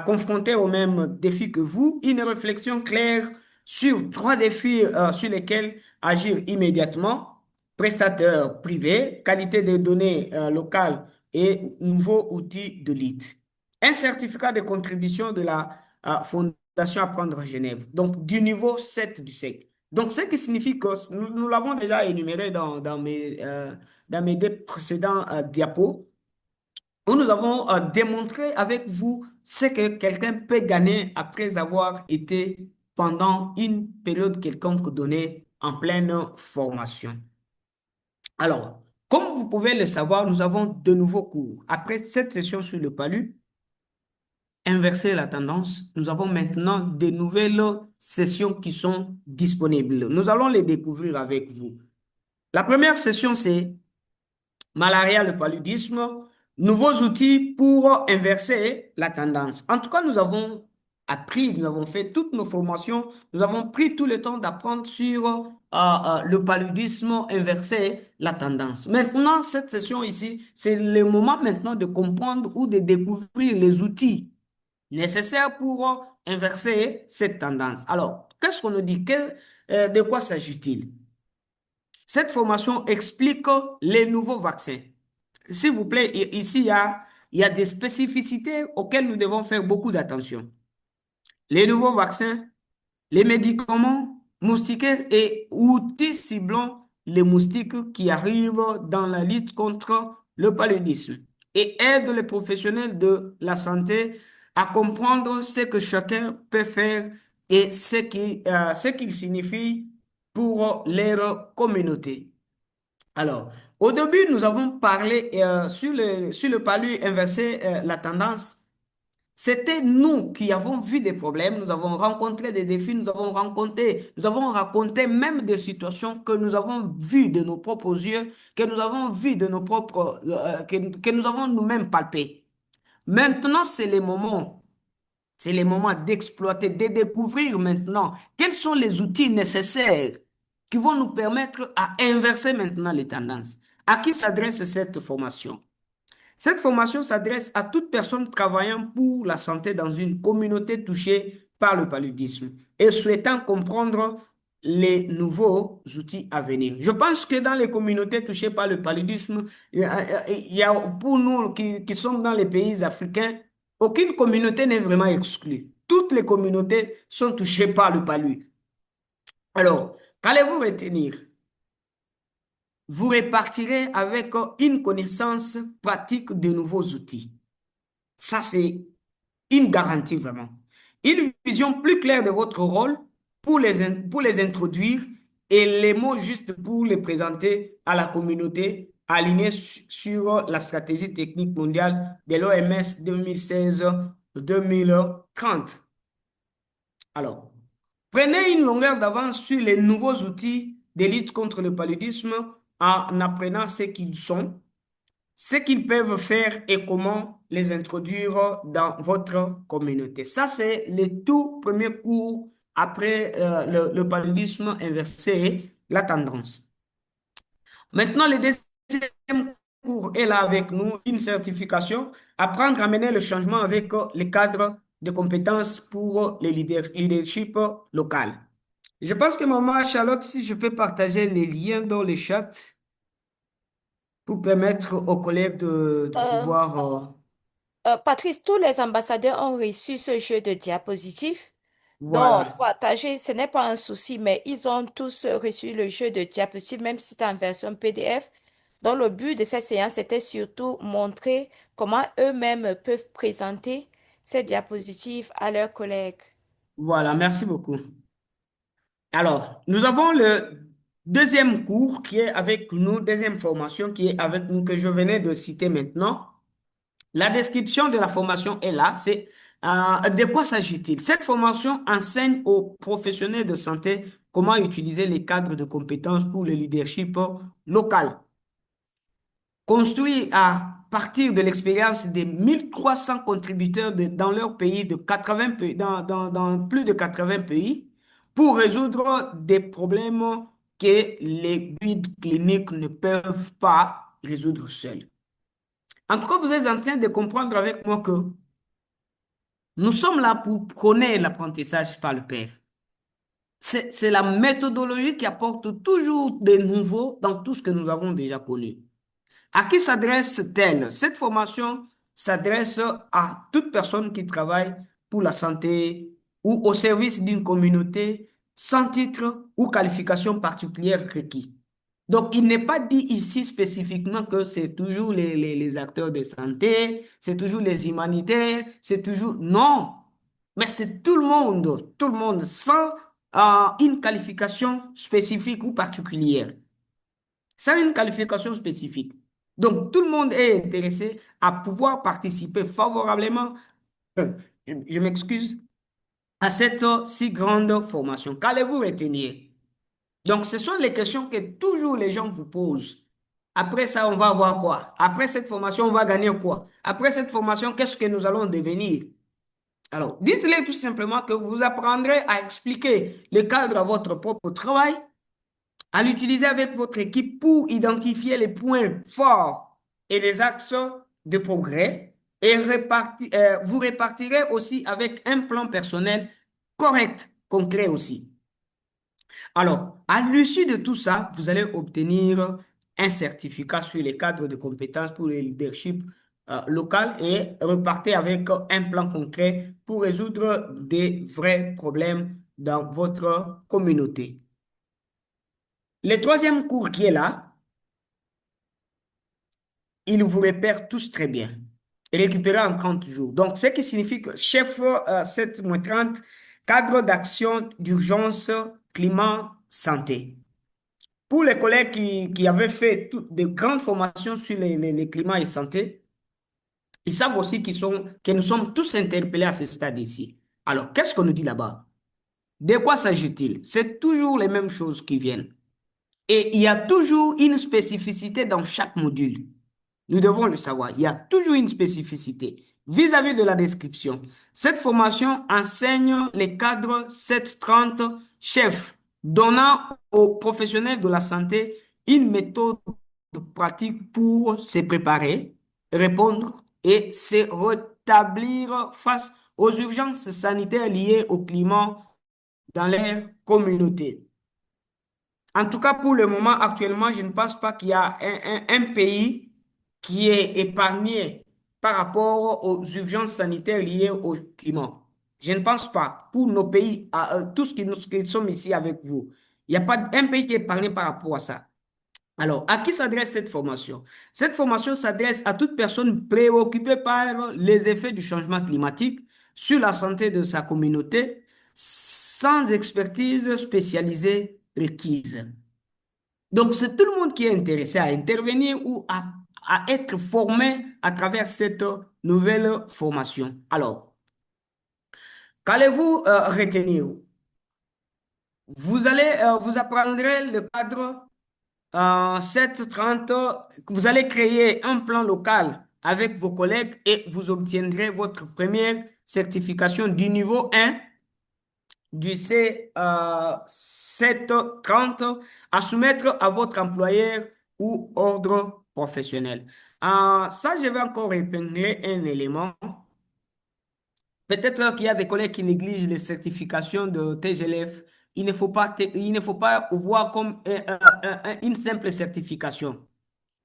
confrontés aux mêmes défis que vous, une réflexion claire sur trois défis sur lesquels agir immédiatement, prestataires privés, qualité des données locales et nouveaux outils de lead. Un certificat de contribution de la Fondation Apprendre à Genève, donc du niveau 7 du SEC. Donc, ce qui signifie que nous l'avons déjà énuméré dans mes deux précédents diapos, où nous avons démontré avec vous ce que quelqu'un peut gagner après avoir été pendant une période quelconque donnée en pleine formation. Alors, comme vous pouvez le savoir, nous avons de nouveaux cours. Après cette session sur le palu, inverser la tendance, nous avons maintenant de nouvelles sessions qui sont disponibles. Nous allons les découvrir avec vous. La première session, c'est malaria, le paludisme, nouveaux outils pour inverser la tendance. En tout cas, nous avons appris, nous avons fait toutes nos formations, nous avons pris tout le temps d'apprendre sur le paludisme, inverser la tendance. Maintenant, cette session ici, c'est le moment maintenant de comprendre ou de découvrir les outils nécessaires pour inverser cette tendance. Alors, qu'est-ce qu'on nous dit? De quoi s'agit-il? Cette formation explique les nouveaux vaccins. S'il vous plaît, ici, il y a des spécificités auxquelles nous devons faire beaucoup d'attention. Les nouveaux vaccins, les médicaments moustiquaires et outils ciblant les moustiques qui arrivent dans la lutte contre le paludisme et aident les professionnels de la santé à comprendre ce que chacun peut faire et ce qu'il signifie pour leur communauté. Alors, au début, nous avons parlé sur le palu inversé, la tendance. C'était nous qui avons vu des problèmes, nous avons rencontré des défis, nous avons raconté même des situations que nous avons vues de nos propres yeux, que nous avons vues de nos propres, que nous avons nous-mêmes palpées. Maintenant, c'est le moment d'exploiter, de découvrir maintenant quels sont les outils nécessaires qui vont nous permettre à inverser maintenant les tendances. À qui s'adresse cette formation? Cette formation s'adresse à toute personne travaillant pour la santé dans une communauté touchée par le paludisme et souhaitant comprendre les nouveaux outils à venir. Je pense que dans les communautés touchées par le paludisme, il y a pour nous qui sommes dans les pays africains, aucune communauté n'est vraiment exclue. Toutes les communautés sont touchées par le palud. Alors, qu'allez-vous retenir? Vous repartirez avec une connaissance pratique de nouveaux outils. Ça, c'est une garantie vraiment. Une vision plus claire de votre rôle pour les introduire et les mots justes pour les présenter à la communauté alignés sur la stratégie technique mondiale de l'OMS 2016-2030. Alors, prenez une longueur d'avance sur les nouveaux outils de lutte contre le paludisme en apprenant ce qu'ils sont, ce qu'ils peuvent faire et comment les introduire dans votre communauté. Ça, c'est le tout premier cours après le paludisme inversé, la tendance. Maintenant, le deuxième cours est là avec nous, une certification, apprendre à mener le changement avec les cadres de compétences pour le leadership local. Je pense que maman Charlotte, si je peux partager les liens dans le chat pour permettre aux collègues de Euh, pouvoir... Patrice, tous les ambassadeurs ont reçu ce jeu de diapositives. Donc, voilà. partager, ce n'est pas un souci, mais ils ont tous reçu le jeu de diapositives, même si c'était en version PDF. Donc, le but de cette séance, c'était surtout montrer comment eux-mêmes peuvent présenter ces diapositives à leurs collègues. Voilà, merci beaucoup. Alors, nous avons le deuxième cours qui est avec nous, deuxième formation qui est avec nous, que je venais de citer maintenant. La description de la formation est là. C'est de quoi s'agit-il? Cette formation enseigne aux professionnels de santé comment utiliser les cadres de compétences pour le leadership local. Construit à partir de l'expérience des 1300 contributeurs dans leur pays, de 80 pays, dans plus de 80 pays, pour résoudre des problèmes que les guides cliniques ne peuvent pas résoudre seuls. En tout cas, vous êtes en train de comprendre avec moi que nous sommes là pour prôner l'apprentissage par le Père. C'est la méthodologie qui apporte toujours de nouveau dans tout ce que nous avons déjà connu. À qui s'adresse-t-elle? Cette formation s'adresse à toute personne qui travaille pour la santé ou au service d'une communauté sans titre ou qualification particulière requis. Donc, il n'est pas dit ici spécifiquement que c'est toujours les acteurs de santé, c'est toujours les humanitaires, c'est toujours... Non, mais c'est tout le monde sans une qualification spécifique ou particulière, sans une qualification spécifique. Donc, tout le monde est intéressé à pouvoir participer favorablement, je m'excuse, à cette si grande formation. Qu'allez-vous retenir? Donc, ce sont les questions que toujours les gens vous posent. Après ça, on va voir quoi? Après cette formation, on va gagner quoi? Après cette formation, qu'est-ce que nous allons devenir? Alors, dites-les tout simplement que vous apprendrez à expliquer le cadre à votre propre travail, à l'utiliser avec votre équipe pour identifier les points forts et les axes de progrès et vous répartirez aussi avec un plan personnel correct, concret aussi. Alors, à l'issue de tout ça, vous allez obtenir un certificat sur les cadres de compétences pour le leadership local et repartez avec un plan concret pour résoudre des vrais problèmes dans votre communauté. Le troisième cours qui est là, il vous repère tous très bien. Et récupéré en 30 jours. Donc, ce qui signifie que chef 7-30, cadre d'action d'urgence, climat, santé. Pour les collègues qui avaient fait de grandes formations sur les climats et santé, ils savent aussi que nous sommes tous interpellés à ce stade ici. Alors, qu'est-ce qu'on nous dit là-bas? De quoi s'agit-il? C'est toujours les mêmes choses qui viennent. Et il y a toujours une spécificité dans chaque module. Nous devons le savoir. Il y a toujours une spécificité vis-à-vis de la description. Cette formation enseigne les cadres 730 chefs, donnant aux professionnels de la santé une méthode pratique pour se préparer, répondre et se rétablir face aux urgences sanitaires liées au climat dans leur communauté. En tout cas, pour le moment, actuellement, je ne pense pas qu'il y a un pays qui est épargné par rapport aux urgences sanitaires liées au climat. Je ne pense pas. Pour nos pays, tous qui sommes ici avec vous, il n'y a pas un pays qui est épargné par rapport à ça. Alors, à qui s'adresse cette formation? Cette formation s'adresse à toute personne préoccupée par les effets du changement climatique sur la santé de sa communauté, sans expertise spécialisée requise. Donc, c'est tout le monde qui est intéressé à intervenir ou à être formé à travers cette nouvelle formation. Alors, qu'allez-vous retenir? Vous apprendrez le cadre 730, vous allez créer un plan local avec vos collègues et vous obtiendrez votre première certification du niveau 1 du C730 à soumettre à votre employeur ou ordre professionnel. Ça, je vais encore épingler un élément. Peut-être qu'il y a des collègues qui négligent les certifications de TGLF. Il ne faut pas voir comme une simple certification.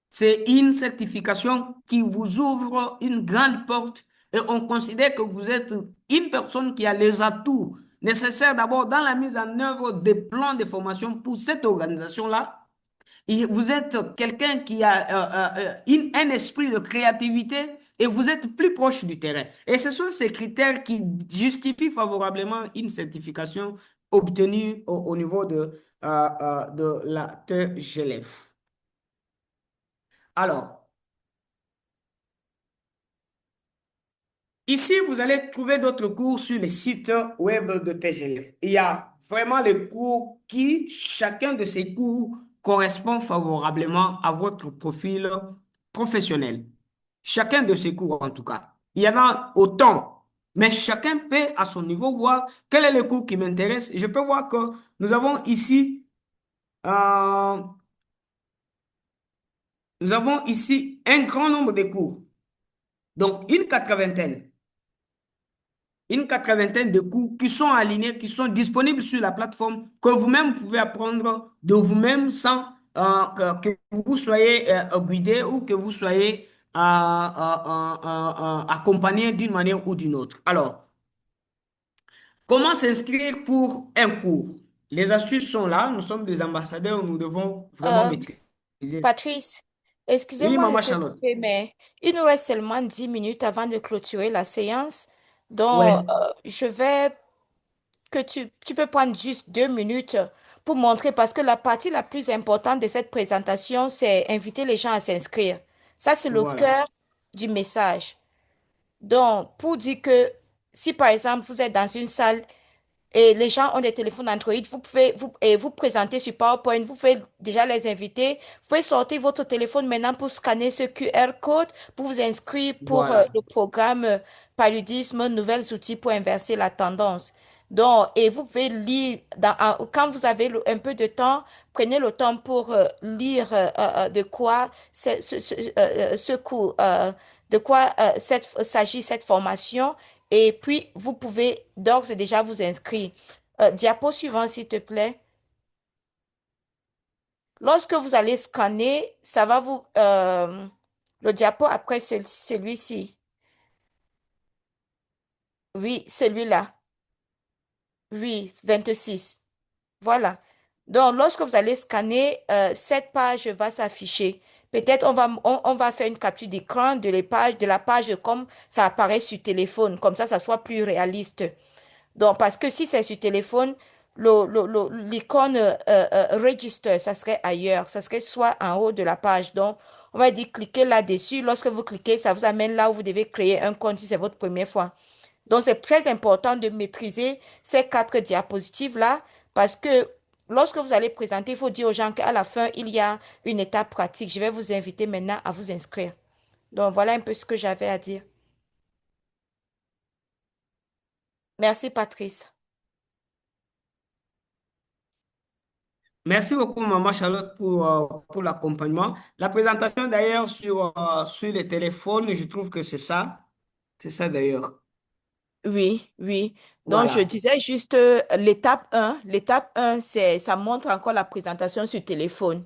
C'est une certification qui vous ouvre une grande porte et on considère que vous êtes une personne qui a les atouts nécessaires d'abord dans la mise en œuvre des plans de formation pour cette organisation-là. Et vous êtes quelqu'un qui a un esprit de créativité et vous êtes plus proche du terrain. Et ce sont ces critères qui justifient favorablement une certification obtenue au niveau de la TGLF. Alors, ici, vous allez trouver d'autres cours sur les sites web de TGLF. Il y a vraiment les cours qui, chacun de ces cours, correspond favorablement à votre profil professionnel. Chacun de ces cours, en tout cas. Il y en a autant, mais chacun peut, à son niveau, voir quel est le cours qui m'intéresse. Je peux voir que nous avons ici Euh, nous avons ici un grand nombre de cours, donc une quatre-vingtaine de cours qui sont alignés, qui sont disponibles sur la plateforme, que vous-même pouvez apprendre de vous-même sans que vous soyez guidé ou que vous soyez accompagné d'une manière ou d'une autre. Alors, comment s'inscrire pour un cours? Les astuces sont là, nous sommes des ambassadeurs, nous devons vraiment Euh, maîtriser. Patrice, Oui, excusez-moi de Maman te Charlotte. couper, mais il nous reste seulement 10 minutes avant de clôturer la séance. Donc, Ouais, je vais que tu peux prendre juste 2 minutes pour montrer, parce que la partie la plus importante de cette présentation, c'est inviter les gens à s'inscrire. Ça, c'est le voilà. cœur du message. Donc, pour dire que si par exemple vous êtes dans une salle et les gens ont des téléphones Android, vous pouvez vous présenter sur PowerPoint, vous pouvez déjà les inviter. Vous pouvez sortir votre téléphone maintenant pour scanner ce QR code, pour vous inscrire pour Voilà. le programme Paludisme, nouvelles outils pour inverser la tendance. Donc, et vous pouvez lire, quand vous avez un peu de temps, prenez le temps pour lire de quoi ce cours, de quoi s'agit cette formation. Et puis, vous pouvez d'ores et déjà vous inscrire. Diapo suivant, s'il te plaît. Lorsque vous allez scanner, ça va vous... le diapo après celui-ci. Oui, celui-là. Oui, 26. Voilà. Donc, lorsque vous allez scanner, cette page va s'afficher. Peut-être on va faire une capture d'écran de la page comme ça apparaît sur téléphone. Comme ça soit plus réaliste. Donc, parce que si c'est sur téléphone, l'icône register, ça serait ailleurs. Ça serait soit en haut de la page. Donc, on va dire cliquez là-dessus. Lorsque vous cliquez, ça vous amène là où vous devez créer un compte si c'est votre première fois. Donc, c'est très important de maîtriser ces 4 diapositives-là parce que lorsque vous allez présenter, il faut dire aux gens qu'à la fin, il y a une étape pratique. Je vais vous inviter maintenant à vous inscrire. Donc, voilà un peu ce que j'avais à dire. Merci, Patrice. Merci beaucoup, Maman Charlotte, pour l'accompagnement. La présentation, d'ailleurs, sur les téléphones, je trouve que c'est ça. C'est ça, d'ailleurs. Oui, oui. Donc, je Voilà. disais juste l'étape un. L'étape un, ça montre encore la présentation sur téléphone.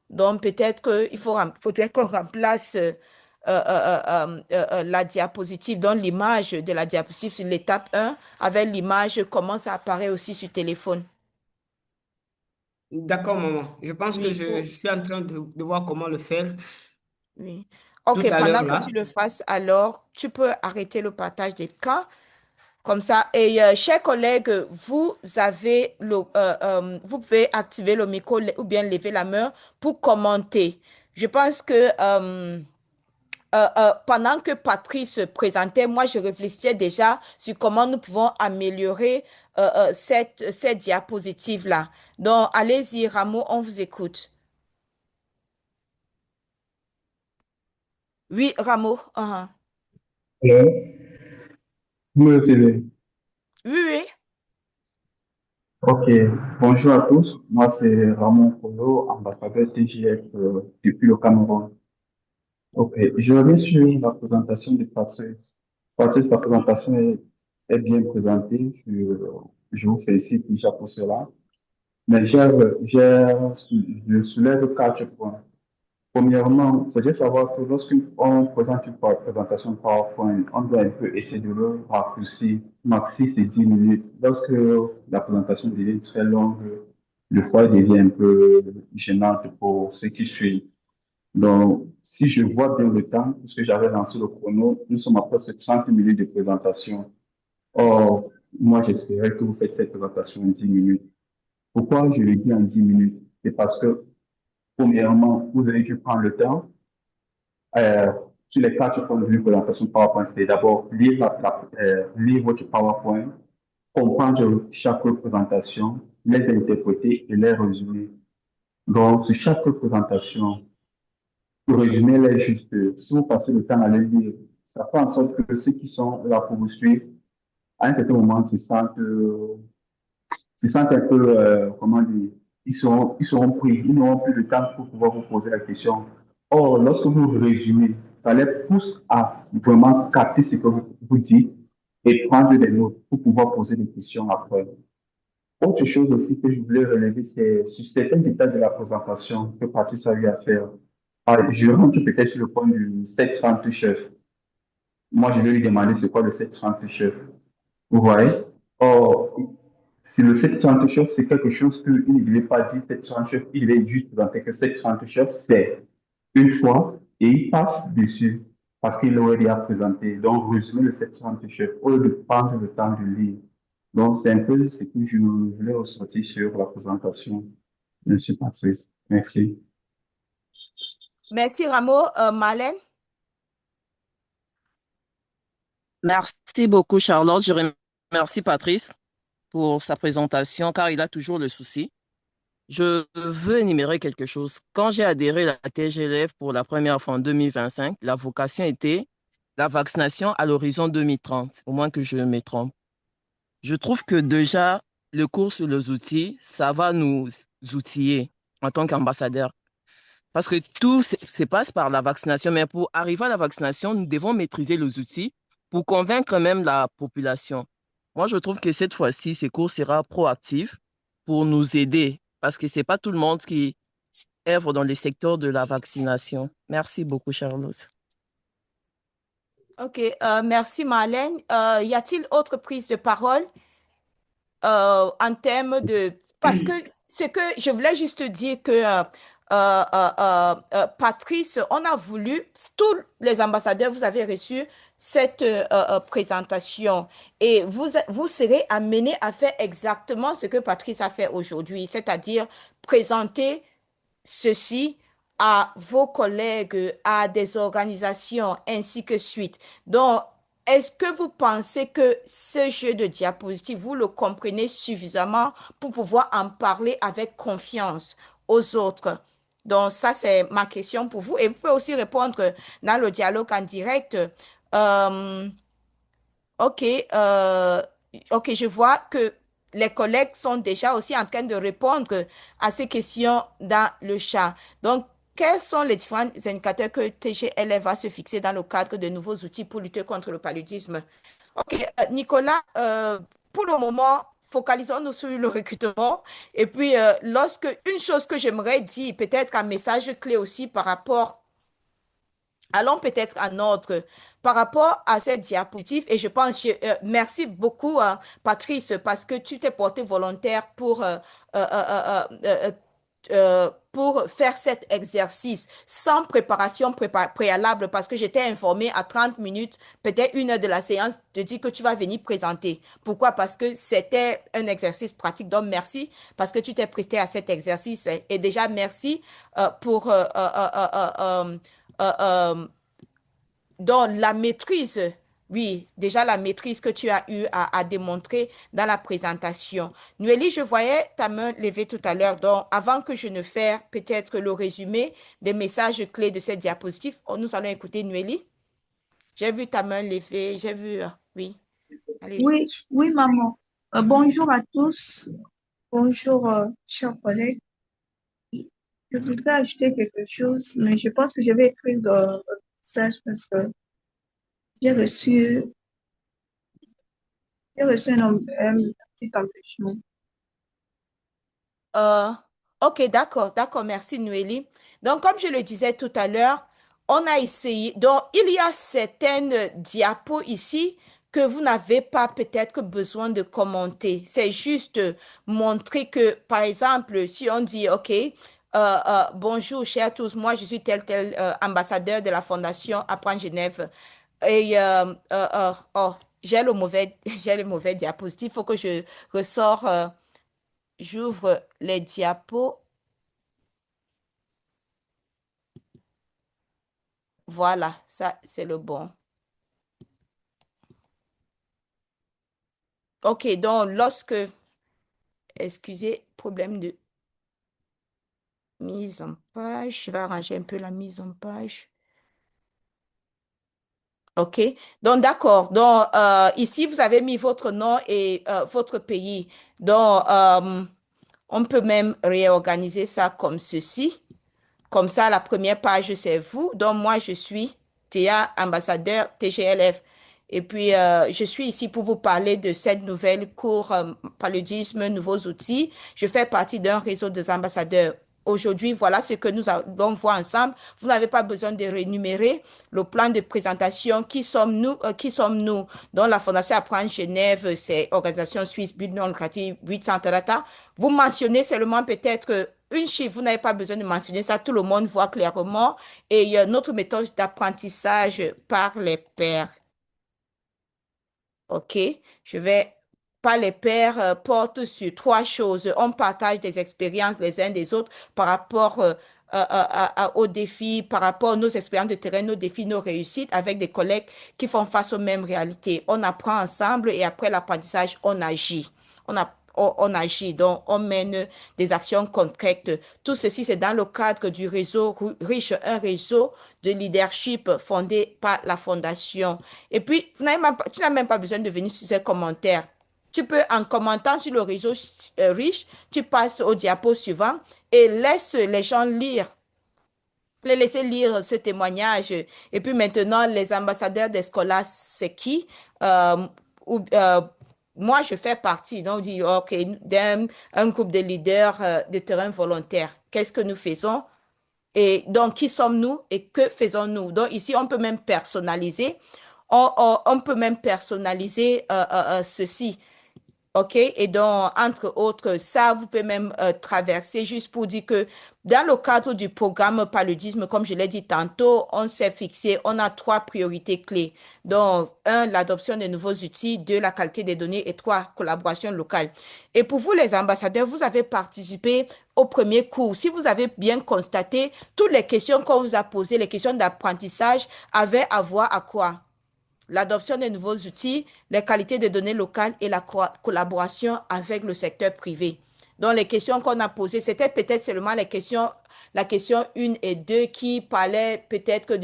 Donc, peut-être faudrait qu'on remplace la diapositive, donc l'image de la diapositive sur l'étape un avec l'image, comment ça apparaît aussi sur téléphone. D'accord, maman. Je pense que Oui, je suis en train de voir comment le faire oui. tout OK, à pendant l'heure, que tu là. le fasses, alors, tu peux arrêter le partage d'écran. Comme ça, et chers collègues, vous pouvez activer le micro ou bien lever la main pour commenter. Je pense que pendant que Patrice se présentait, moi, je réfléchissais déjà sur comment nous pouvons améliorer cette diapositive-là. Donc, allez-y, Rameau, on vous écoute. Oui, Rameau. Hello, vous me recevez? Oui, oui. Ok, bonjour à tous. Moi, c'est Ramon Polo, ambassadeur TGF depuis le Cameroun. Ok, je reviens sur la présentation de Patrice. Patrice, la présentation est bien présentée. Je vous félicite déjà pour cela. Mais je soulève 4 points. Premièrement, il faudrait savoir que lorsqu'on présente une présentation PowerPoint, on doit un peu essayer de le raccourcir. Maxi, c'est 10 minutes. Lorsque la présentation devient très longue, le foyer devient un peu gênant pour ceux qui suivent. Donc, si je vois bien le temps, puisque j'avais lancé le chrono, nous sommes à presque 30 minutes de présentation. Or, moi, j'espérais que vous faites cette présentation en 10 minutes. Pourquoi je le dis en 10 minutes? C'est parce que, premièrement, vous avez dû prendre le temps euh, sur les 4 points de vue présentation PowerPoint, c'est d'abord lire votre PowerPoint, comprendre chaque présentation, les interpréter et les résumer. Donc, sur chaque présentation, résumer-les juste. Si vous passez le temps à les lire, ça fait en sorte que ceux qui sont là pour vous suivre, à un certain moment, se sentent un peu, comment dire, ils seront pris, ils n'auront plus de temps pour pouvoir vous poser la question. Or, lorsque vous résumez, ça les pousse à vraiment capter ce que vous dites et prendre des notes pour pouvoir poser des questions après. Autre chose aussi que je voulais relever, c'est sur certains détails de la présentation que Patrice a eu à faire. Je rentre peut-être sur le point du 730 chef. Moi, je vais lui demander c'est quoi le 730 chef. Vous voyez? Or, si le 730 chef, c'est quelque chose qu'il ne devait pas dire 730 chef, il devait juste présenter que 730 chef, c'est une fois et il passe dessus parce qu'il l'aurait déjà présenté. Donc, résumer le 730 chef au lieu de prendre le temps de lire. Donc, c'est un peu ce que je voulais ressortir sur la présentation de M. Patrice. Merci. Merci, Rameau. Marlène? Merci beaucoup, Charlotte. Je remercie Patrice pour sa présentation car il a toujours le souci. Je veux énumérer quelque chose. Quand j'ai adhéré à la TGLF pour la première fois en 2025, la vocation était la vaccination à l'horizon 2030, au moins que je me trompe. Je trouve que déjà, le cours sur les outils, ça va nous outiller en tant qu'ambassadeurs. Parce que tout se passe par la vaccination, mais pour arriver à la vaccination, nous devons maîtriser les outils pour convaincre même la population. Moi, je trouve que cette fois-ci, ce cours sera proactif pour nous aider, parce que ce n'est pas tout le monde qui œuvre dans le secteur de la vaccination. Merci beaucoup, Charlotte. Ok, merci Marlène. Y a-t-il autre prise de parole en termes de... Parce que c'est que je voulais juste dire que Patrice, on a voulu, tous les ambassadeurs, vous avez reçu cette présentation et vous serez amenés à faire exactement ce que Patrice a fait aujourd'hui, c'est-à-dire présenter ceci à vos collègues, à des organisations, ainsi que suite. Donc, est-ce que vous pensez que ce jeu de diapositives, vous le comprenez suffisamment pour pouvoir en parler avec confiance aux autres? Donc, ça, c'est ma question pour vous. Et vous pouvez aussi répondre dans le dialogue en direct. Euh, Ok, ok, je vois que les collègues sont déjà aussi en train de répondre à ces questions dans le chat. Donc, quels sont les différents indicateurs que TGLF va se fixer dans le cadre de nouveaux outils pour lutter contre le paludisme? Ok, Nicolas, pour le moment, focalisons-nous sur le recrutement. Et puis, lorsque une chose que j'aimerais dire, peut-être un message clé aussi par rapport allons peut-être à notre par rapport à cette diapositive et je pense merci beaucoup Patrice parce que tu t'es porté volontaire pour faire cet exercice sans préparation préalable parce que j'étais informée à 30 minutes, peut-être 1 heure de la séance, de dire que tu vas venir présenter. Pourquoi? Parce que c'était un exercice pratique. Donc, merci parce que tu t'es prêté à cet exercice et déjà merci pour euh, donc, la maîtrise, oui, déjà la maîtrise que tu as eu à démontrer dans la présentation. Nueli, je voyais ta main levée tout à l'heure. Donc, avant que je ne fasse peut-être le résumé des messages clés de cette diapositive, nous allons écouter Nueli. J'ai vu ta main levée, j'ai vu, oui, allez-y. Oui, oui, maman. Bonjour à tous. Bonjour, chers collègues. Je voudrais ajouter quelque chose, mais je pense que je vais écrire dans le message parce que j'ai reçu, j'ai reçu un petit empêchement. Euh, ok, d'accord, merci Noélie. Donc, comme je le disais tout à l'heure, on a essayé. Donc, il y a certaines diapos ici que vous n'avez pas peut-être besoin de commenter. C'est juste montrer que, par exemple, si on dit, OK, bonjour, chers tous, moi, je suis tel ambassadeur de la Fondation Apprendre Genève. Et, oh, j'ai le mauvais, j'ai le mauvais diapositive. Il faut que je ressors. J'ouvre les diapos. Voilà, ça, c'est le bon. OK, donc excusez, problème de mise en page. Je vais arranger un peu la mise en page. OK, donc d'accord. Donc, ici, vous avez mis votre nom et votre pays. Donc, On peut même réorganiser ça comme ceci. Comme ça, la première page, c'est vous. Donc, moi, je suis Théa, ambassadeur TGLF. Et puis, je suis ici pour vous parler de cette nouvelle cours paludisme, nouveaux outils. Je fais partie d'un réseau des ambassadeurs. Aujourd'hui, voilà ce que nous allons voir ensemble. Vous n'avez pas besoin de rémunérer le plan de présentation. Qui sommes-nous? Qui sommes-nous? Donc, la Fondation Apprendre Genève, c'est organisation suisse, but non lucratif, 800 data. Vous mentionnez seulement peut-être une chiffre, vous n'avez pas besoin de mentionner ça, tout le monde voit clairement. Et il y a notre méthode d'apprentissage par les pairs. OK? Je vais, par les pairs, porte sur trois choses. On partage des expériences les uns des autres par rapport aux défis, par rapport à nos expériences de terrain, nos défis, nos réussites avec des collègues qui font face aux mêmes réalités. On apprend ensemble et après l'apprentissage, on agit. On agit, donc on mène des actions concrètes. Tout ceci, c'est dans le cadre du réseau riche, un réseau de leadership fondé par la Fondation. Et puis, tu n'as même pas besoin de venir sur ces commentaires. Tu peux, en commentant sur le réseau riche, tu passes au diapo suivant et laisse les gens lire. Les laisser lire ce témoignage. Et puis maintenant, les ambassadeurs des scolaires, c'est qui? Ou, moi, je fais partie. Donc, on dit, OK, un groupe de leaders de terrain volontaire. Qu'est-ce que nous faisons? Et donc, qui sommes-nous et que faisons-nous? Donc, ici, on peut même personnaliser. On peut même personnaliser ceci. OK? Et donc, entre autres, ça, vous pouvez même traverser juste pour dire que dans le cadre du programme paludisme, comme je l'ai dit tantôt, on s'est fixé, on a trois priorités clés. Donc, un, l'adoption de nouveaux outils, deux, la qualité des données et trois, collaboration locale. Et pour vous, les ambassadeurs, vous avez participé au premier cours. Si vous avez bien constaté, toutes les questions qu'on vous a posées, les questions d'apprentissage, avaient à voir à quoi? L'adoption des nouveaux outils, les qualités de données locales et la collaboration avec le secteur privé. Donc, les questions qu'on a posées, c'était peut-être seulement la question 1 et 2 qui parlaient peut-être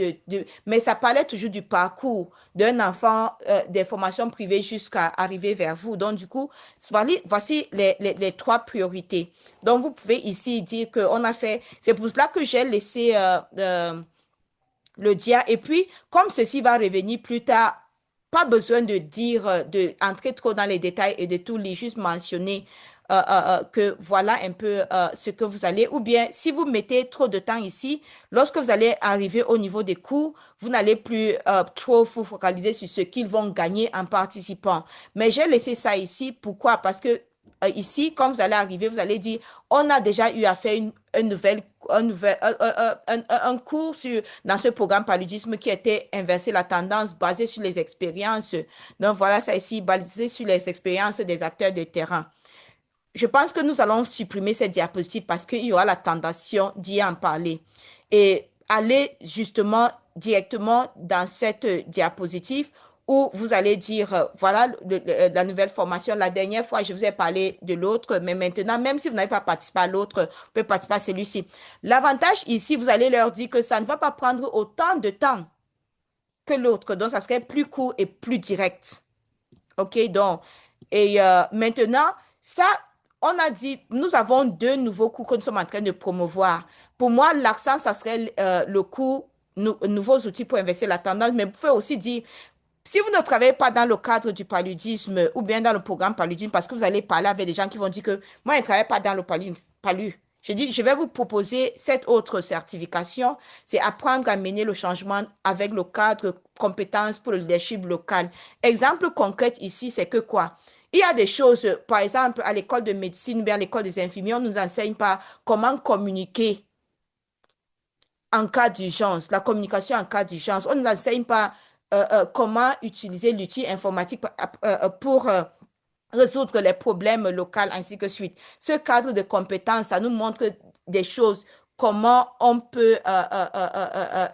mais ça parlait toujours du parcours d'un enfant des formations privées jusqu'à arriver vers vous. Donc, du coup, voici les trois priorités. Donc, vous pouvez ici dire qu'on a fait, c'est pour cela que j'ai laissé le dia. Et puis, comme ceci va revenir plus tard, pas besoin de dire, de entrer trop dans les détails et de tout lire, juste mentionner que voilà un peu ce que vous allez. Ou bien, si vous mettez trop de temps ici, lorsque vous allez arriver au niveau des cours, vous n'allez plus trop vous focaliser sur ce qu'ils vont gagner en participant. Mais j'ai laissé ça ici. Pourquoi? Parce que ici, quand vous allez arriver, vous allez dire, on a déjà eu à faire un cours dans ce programme paludisme qui était inversé la tendance basée sur les expériences. Donc voilà ça ici, basé sur les expériences des acteurs de terrain. Je pense que nous allons supprimer cette diapositive parce qu'il y aura la tentation d'y en parler. Et aller justement directement dans cette diapositive où vous allez dire, voilà la nouvelle formation. La dernière fois, je vous ai parlé de l'autre, mais maintenant, même si vous n'avez pas participé à l'autre, vous pouvez participer à celui-ci. L'avantage ici, vous allez leur dire que ça ne va pas prendre autant de temps que l'autre. Donc, ça serait plus court et plus direct. OK, donc, et maintenant, ça, on a dit, nous avons deux nouveaux cours que nous sommes en train de promouvoir. Pour moi, l'accent, ça serait le cours nouveaux outils pour investir la tendance, mais vous pouvez aussi dire, si vous ne travaillez pas dans le cadre du paludisme ou bien dans le programme paludisme, parce que vous allez parler avec des gens qui vont dire que moi, je ne travaille pas dans le palu. Je dis, je vais vous proposer cette autre certification, c'est apprendre à mener le changement avec le cadre compétences pour le leadership local. Exemple concret ici, c'est que quoi? Il y a des choses, par exemple, à l'école de médecine ou bien à l'école des infirmiers, on ne nous enseigne pas comment communiquer en cas d'urgence, la communication en cas d'urgence. On ne nous enseigne pas comment utiliser l'outil informatique pour résoudre les problèmes locaux ainsi que suite. Ce cadre de compétences, ça nous montre des choses, comment on peut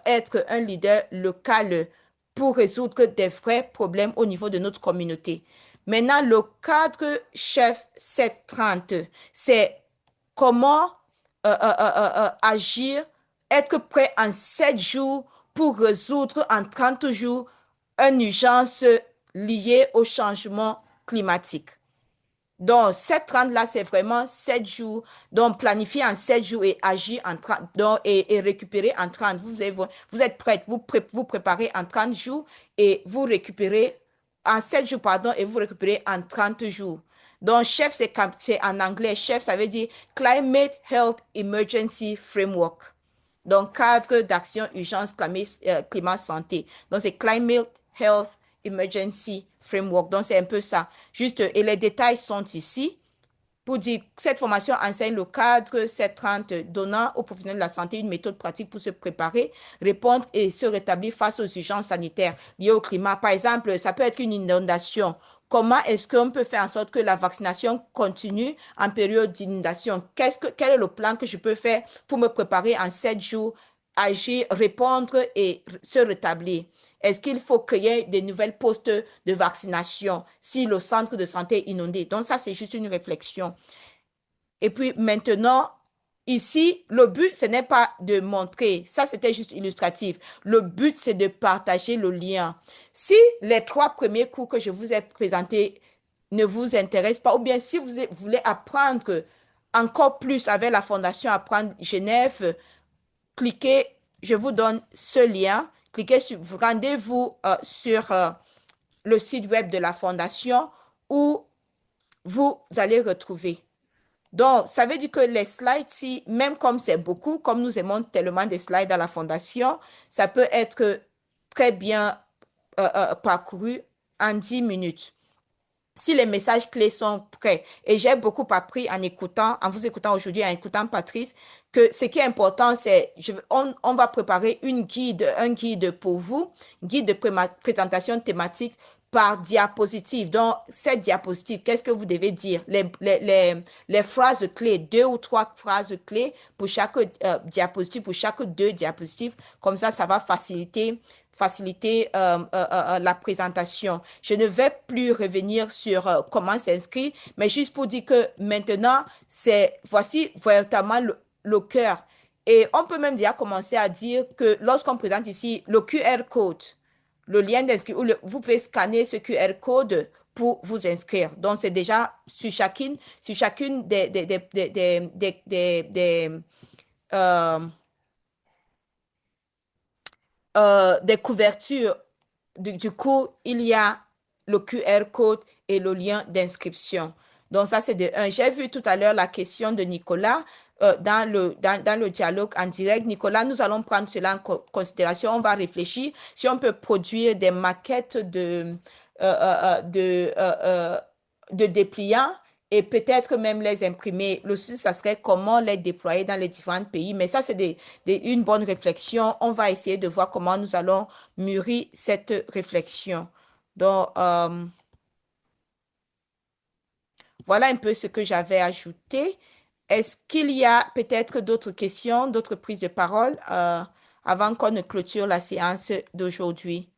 être un leader local pour résoudre des vrais problèmes au niveau de notre communauté. Maintenant, le cadre chef 730, c'est comment agir, être prêt en 7 jours pour résoudre en 30 jours une urgence liée au changement climatique. Donc, 7-30 là, c'est vraiment 7 jours. Donc, planifier en 7 jours et agir en 30, donc, et récupérer en 30. Vous êtes prête, vous préparez en 30 jours et vous récupérez en 7 jours, pardon, et vous récupérez en 30 jours. Donc, chef, c'est en anglais. Chef, ça veut dire Climate Health Emergency Framework. Donc, cadre d'action urgence climat santé. Donc, c'est Climate Health Emergency Framework. Donc, c'est un peu ça. Juste, et les détails sont ici. Pour dire que cette formation enseigne le cadre 730 donnant aux professionnels de la santé une méthode pratique pour se préparer, répondre et se rétablir face aux urgences sanitaires liées au climat. Par exemple, ça peut être une inondation. Comment est-ce qu'on peut faire en sorte que la vaccination continue en période d'inondation? Quel est le plan que je peux faire pour me préparer en 7 jours, agir, répondre et se rétablir? Est-ce qu'il faut créer des nouvelles postes de vaccination si le centre de santé est inondé? Donc, ça, c'est juste une réflexion. Et puis maintenant, ici, le but, ce n'est pas de montrer, ça c'était juste illustratif. Le but, c'est de partager le lien. Si les 3 premiers cours que je vous ai présentés ne vous intéressent pas, ou bien si vous voulez apprendre encore plus avec la Fondation Apprendre Genève, cliquez, je vous donne ce lien, rendez-vous sur le site web de la Fondation où vous allez retrouver. Donc, ça veut dire que les slides, si, même comme c'est beaucoup, comme nous aimons tellement des slides à la Fondation, ça peut être très bien parcouru en 10 minutes. Si les messages clés sont prêts, et j'ai beaucoup appris en écoutant, en vous écoutant aujourd'hui, en écoutant Patrice, que ce qui est important, c'est on va préparer un guide pour vous, guide de présentation thématique par diapositive. Donc, cette diapositive, qu'est-ce que vous devez dire? Les phrases clés, 2 ou 3 phrases clés pour chaque diapositive, pour chaque 2 diapositives. Comme ça va faciliter la présentation. Je ne vais plus revenir sur comment s'inscrire, mais juste pour dire que maintenant, voici véritablement le cœur. Et on peut même déjà commencer à dire que lorsqu'on présente ici le QR code, le lien d'inscription, vous pouvez scanner ce QR code pour vous inscrire. Donc, c'est déjà sur chacune des couvertures du coup, il y a le QR code et le lien d'inscription. Donc, ça, c'est de un. J'ai vu tout à l'heure la question de Nicolas dans le dialogue en direct. Nicolas, nous allons prendre cela en considération. On va réfléchir si on peut produire des maquettes de dépliants et peut-être même les imprimer. Le sujet, ça serait comment les déployer dans les différents pays. Mais ça, c'est une bonne réflexion. On va essayer de voir comment nous allons mûrir cette réflexion. Donc, voilà un peu ce que j'avais ajouté. Est-ce qu'il y a peut-être d'autres questions, d'autres prises de parole avant qu'on ne clôture la séance d'aujourd'hui?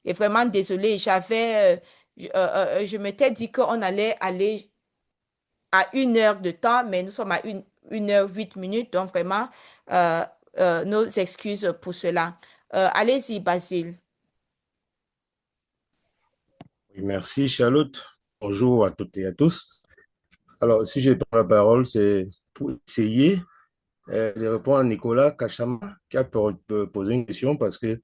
Et vraiment, désolée, je m'étais dit qu'on allait aller à 1 heure de temps, mais nous sommes à 1 heure 8 minutes, donc vraiment, nos excuses pour cela. Allez-y, Basile. Oui, merci, Charlotte. Bonjour à toutes et à tous. Alors, si je prends la parole, c'est pour essayer de répondre à Nicolas Kachama qui a posé une question parce que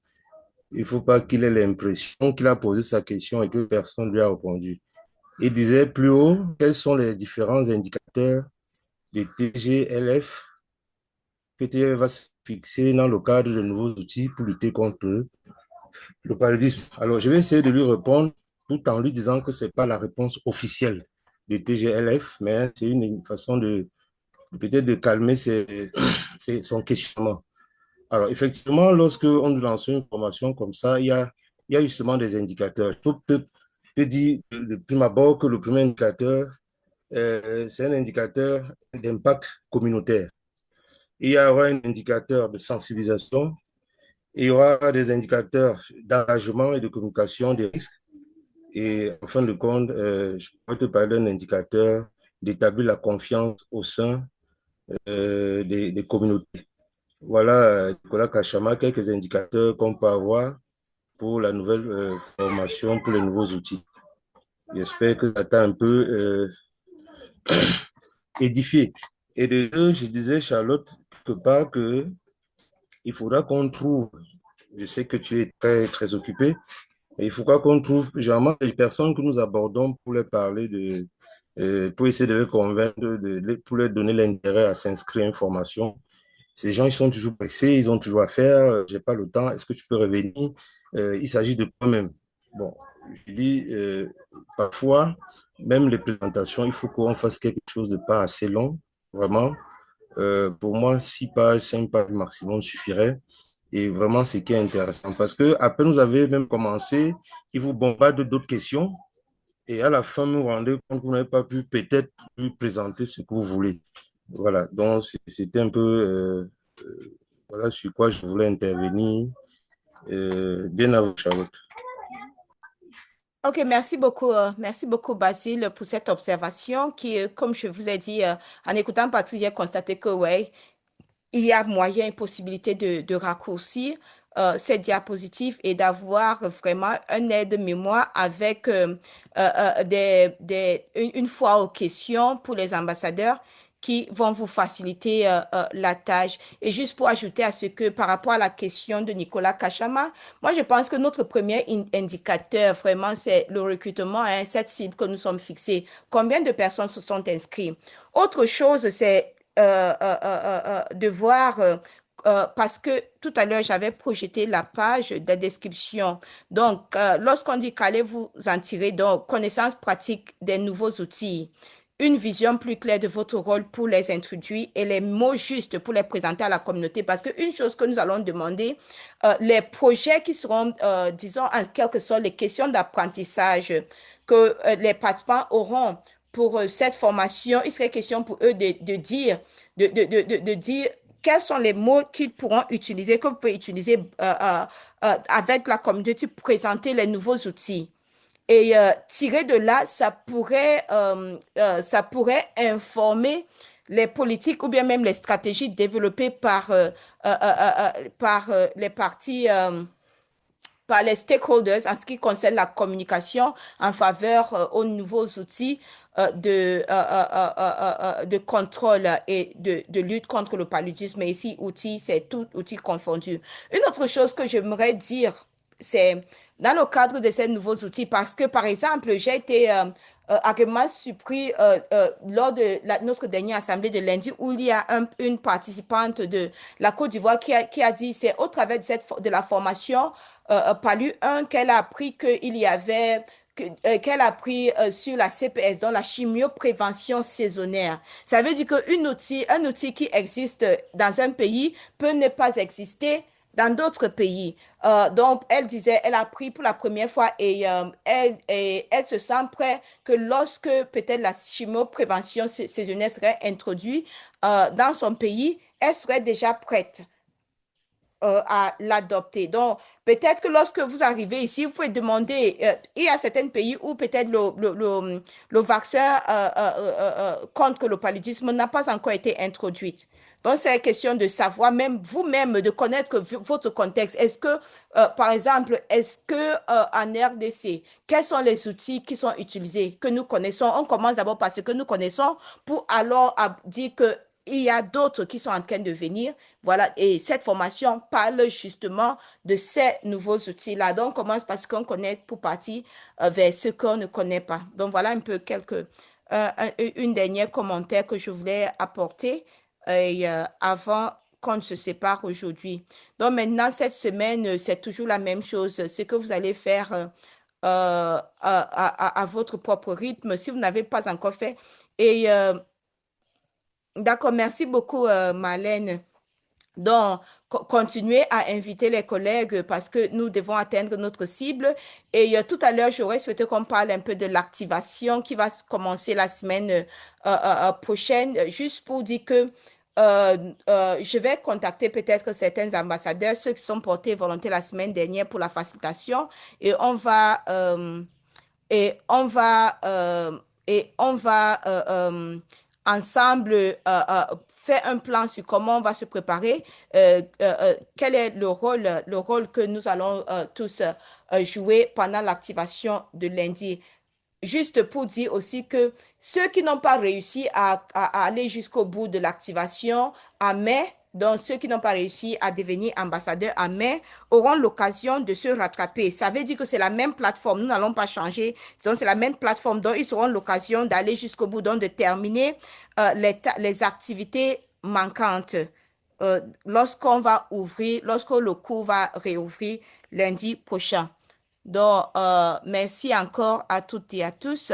il ne faut pas qu'il ait l'impression qu'il a posé sa question et que personne ne lui a répondu. Il disait plus haut, quels sont les différents indicateurs des TGLF que TGLF va se fixer dans le cadre de nouveaux outils pour lutter contre le paludisme. Alors, je vais essayer de lui répondre tout en lui disant que ce n'est pas la réponse officielle des TGLF, mais c'est une façon de peut-être de calmer son questionnement. Alors, effectivement, lorsque on nous lance une formation comme ça, il y a justement des indicateurs. Je peux dire de prime abord que le premier indicateur, c'est un indicateur d'impact communautaire. Il y aura un indicateur de sensibilisation, il y aura des indicateurs d'engagement et de communication des risques. Et en fin de compte, je peux te parler d'un indicateur d'établir la confiance au sein des communautés. Voilà, Nicolas Kachama, quelques indicateurs qu'on peut avoir pour la nouvelle formation, pour les nouveaux outils. J'espère que ça t'a un peu édifier. Et de deux, je disais, Charlotte, quelque part que il faudra qu'on trouve, je sais que tu es très, très occupée, et il faudra qu'on trouve, généralement, les personnes que nous abordons pour leur parler pour essayer de les convaincre, pour leur donner l'intérêt à s'inscrire à une formation. Ces gens, ils sont toujours pressés, ils ont toujours à faire, j'ai pas le temps, est-ce que tu peux revenir? Il s'agit de toi-même. Bon, je dis, parfois, même les présentations, il faut qu'on fasse quelque chose de pas assez long, vraiment. Pour moi, 6 pages, 5 pages maximum suffirait. Et vraiment, ce qui est intéressant, parce que après nous avez même commencé, ils vous bombardent d'autres questions, et à la fin, vous vous rendez compte que vous n'avez pas pu peut-être lui présenter ce que vous voulez. Voilà, donc c'était un peu voilà sur quoi je voulais intervenir. Bien à vous, Charlotte. Ok, merci beaucoup Basile pour cette observation qui, comme je vous ai dit, en écoutant Patrick, j'ai constaté que ouais, il y a moyen et possibilité de raccourcir cette diapositive et d'avoir vraiment un aide-mémoire avec une fois aux questions pour les ambassadeurs qui vont vous faciliter la tâche. Et juste pour ajouter à ce que par rapport à la question de Nicolas Kachama, moi je pense que notre premier indicateur vraiment c'est le recrutement, hein, cette cible que nous sommes fixés. Combien de personnes se sont inscrites? Autre chose, c'est de voir, parce que tout à l'heure, j'avais projeté la page de description. Donc, lorsqu'on dit qu'allez-vous en tirer, donc, connaissance pratique des nouveaux outils, une vision plus claire de votre rôle pour les introduire et les mots justes pour les présenter à la communauté. Parce qu'une chose que nous allons demander, les projets qui seront, disons, en quelque sorte, les questions d'apprentissage que les participants auront pour cette formation, il serait question pour eux de dire quels sont les mots qu'ils pourront utiliser, que vous pouvez utiliser avec la communauté pour présenter les nouveaux outils. Et tiré de là, ça pourrait informer les politiques ou bien même les stratégies développées par les partis. Par les stakeholders en ce qui concerne la communication en faveur aux nouveaux outils de contrôle et de lutte contre le paludisme. Mais ici, outils, c'est tout outil confondu. Une autre chose que j'aimerais dire, c'est dans le cadre de ces nouveaux outils, parce que, par exemple, j'ai été agréablement surpris lors de notre dernière assemblée de lundi où il y a une participante de la Côte d'Ivoire qui a dit, c'est au travers de la formation Palu 1 qu'elle a appris qu'il y avait qu'elle a appris sur la CPS, dans la chimioprévention saisonnière. Ça veut dire un outil qui existe dans un pays peut ne pas exister dans d'autres pays. Donc, elle disait, elle a appris pour la première fois et elle se sent prête que lorsque peut-être la chimioprévention saisonnière serait introduite dans son pays, elle serait déjà prête à l'adopter. Donc, peut-être que lorsque vous arrivez ici, vous pouvez demander, il y a certains pays où peut-être le vaccin contre le paludisme n'a pas encore été introduit. Donc, c'est une question de savoir, même vous-même, de connaître votre contexte. Est-ce que, par exemple, est-ce que en RDC, quels sont les outils qui sont utilisés, que nous connaissons? On commence d'abord par ce que nous connaissons pour alors dire que il y a d'autres qui sont en train de venir. Voilà, et cette formation parle justement de ces nouveaux outils-là. Donc, on commence par ce qu'on connaît pour partir vers ce qu'on ne connaît pas. Donc, voilà un peu une dernière commentaire que je voulais apporter avant qu'on se sépare aujourd'hui. Donc, maintenant, cette semaine, c'est toujours la même chose. Ce que vous allez faire à votre propre rythme, si vous n'avez pas encore fait. Et d'accord, merci beaucoup, Marlène. Donc, continuez à inviter les collègues parce que nous devons atteindre notre cible. Et tout à l'heure, j'aurais souhaité qu'on parle un peu de l'activation qui va commencer la semaine prochaine, juste pour dire que je vais contacter peut-être certains ambassadeurs, ceux qui sont portés volonté la semaine dernière pour la facilitation, et on va ensemble faire un plan sur comment on va se préparer, quel est le rôle que nous allons tous jouer pendant l'activation de lundi. juste pour dire aussi que ceux qui n'ont pas réussi à aller jusqu'au bout de l'activation en mai, donc ceux qui n'ont pas réussi à devenir ambassadeurs en mai, auront l'occasion de se rattraper. Ça veut dire que c'est la même plateforme. Nous n'allons pas changer. Donc, c'est la même plateforme. Donc, ils auront l'occasion d'aller jusqu'au bout, donc de terminer les activités manquantes lorsqu'on va ouvrir, lorsque le cours va réouvrir lundi prochain. Donc, merci encore à toutes et à tous.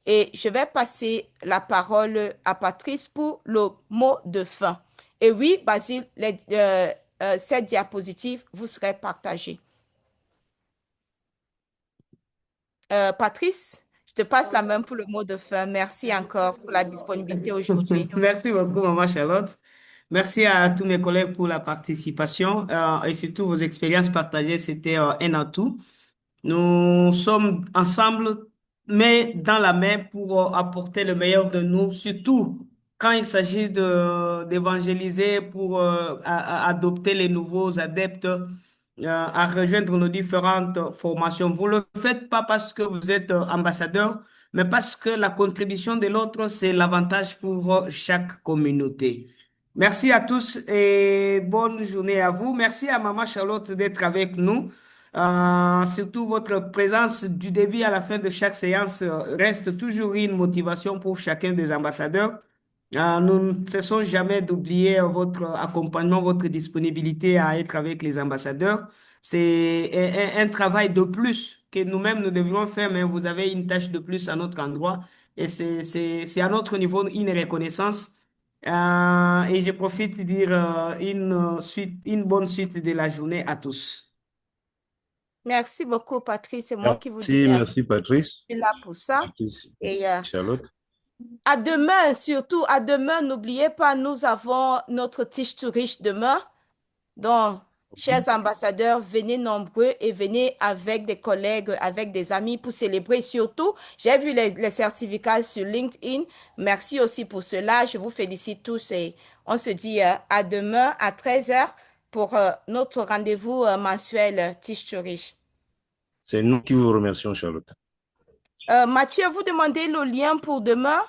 Et je vais passer la parole à Patrice pour le mot de fin. Et oui, Basile, cette diapositive vous serait partagée. Patrice, je te passe la main pour le mot de fin. Merci encore pour la disponibilité aujourd'hui. Merci beaucoup, Maman Charlotte. Merci à tous mes collègues pour la participation et surtout vos expériences partagées. C'était un atout. Nous sommes ensemble, main dans la main pour apporter le meilleur de nous, surtout quand il s'agit d'évangéliser pour adopter les nouveaux adeptes, à rejoindre nos différentes formations. Vous le faites pas parce que vous êtes ambassadeur, mais parce que la contribution de l'autre, c'est l'avantage pour chaque communauté. Merci à tous et bonne journée à vous. Merci à Maman Charlotte d'être avec nous. Surtout votre présence du début à la fin de chaque séance reste toujours une motivation pour chacun des ambassadeurs. Nous ne cessons jamais d'oublier votre accompagnement, votre disponibilité à être avec les ambassadeurs. C'est un travail de plus que nous-mêmes nous devrions faire, mais vous avez une tâche de plus à notre endroit et c'est à notre niveau une reconnaissance. Et je profite de dire une bonne suite de la journée à tous. Merci beaucoup, Patrice. C'est moi qui vous dis Merci, merci. merci Patrice. Je suis là pour ça. Et Charlotte. à demain, surtout à demain, n'oubliez pas, nous avons notre Tiche to Riche demain. Donc, chers ambassadeurs, venez nombreux et venez avec des collègues, avec des amis pour célébrer. Surtout, j'ai vu les certificats sur LinkedIn. Merci aussi pour cela. Je vous félicite tous et on se dit à demain à 13 h pour notre rendez-vous mensuel Tiche to Riche. C'est nous qui vous remercions, Charlotte. Mathieu, vous demandez le lien pour demain?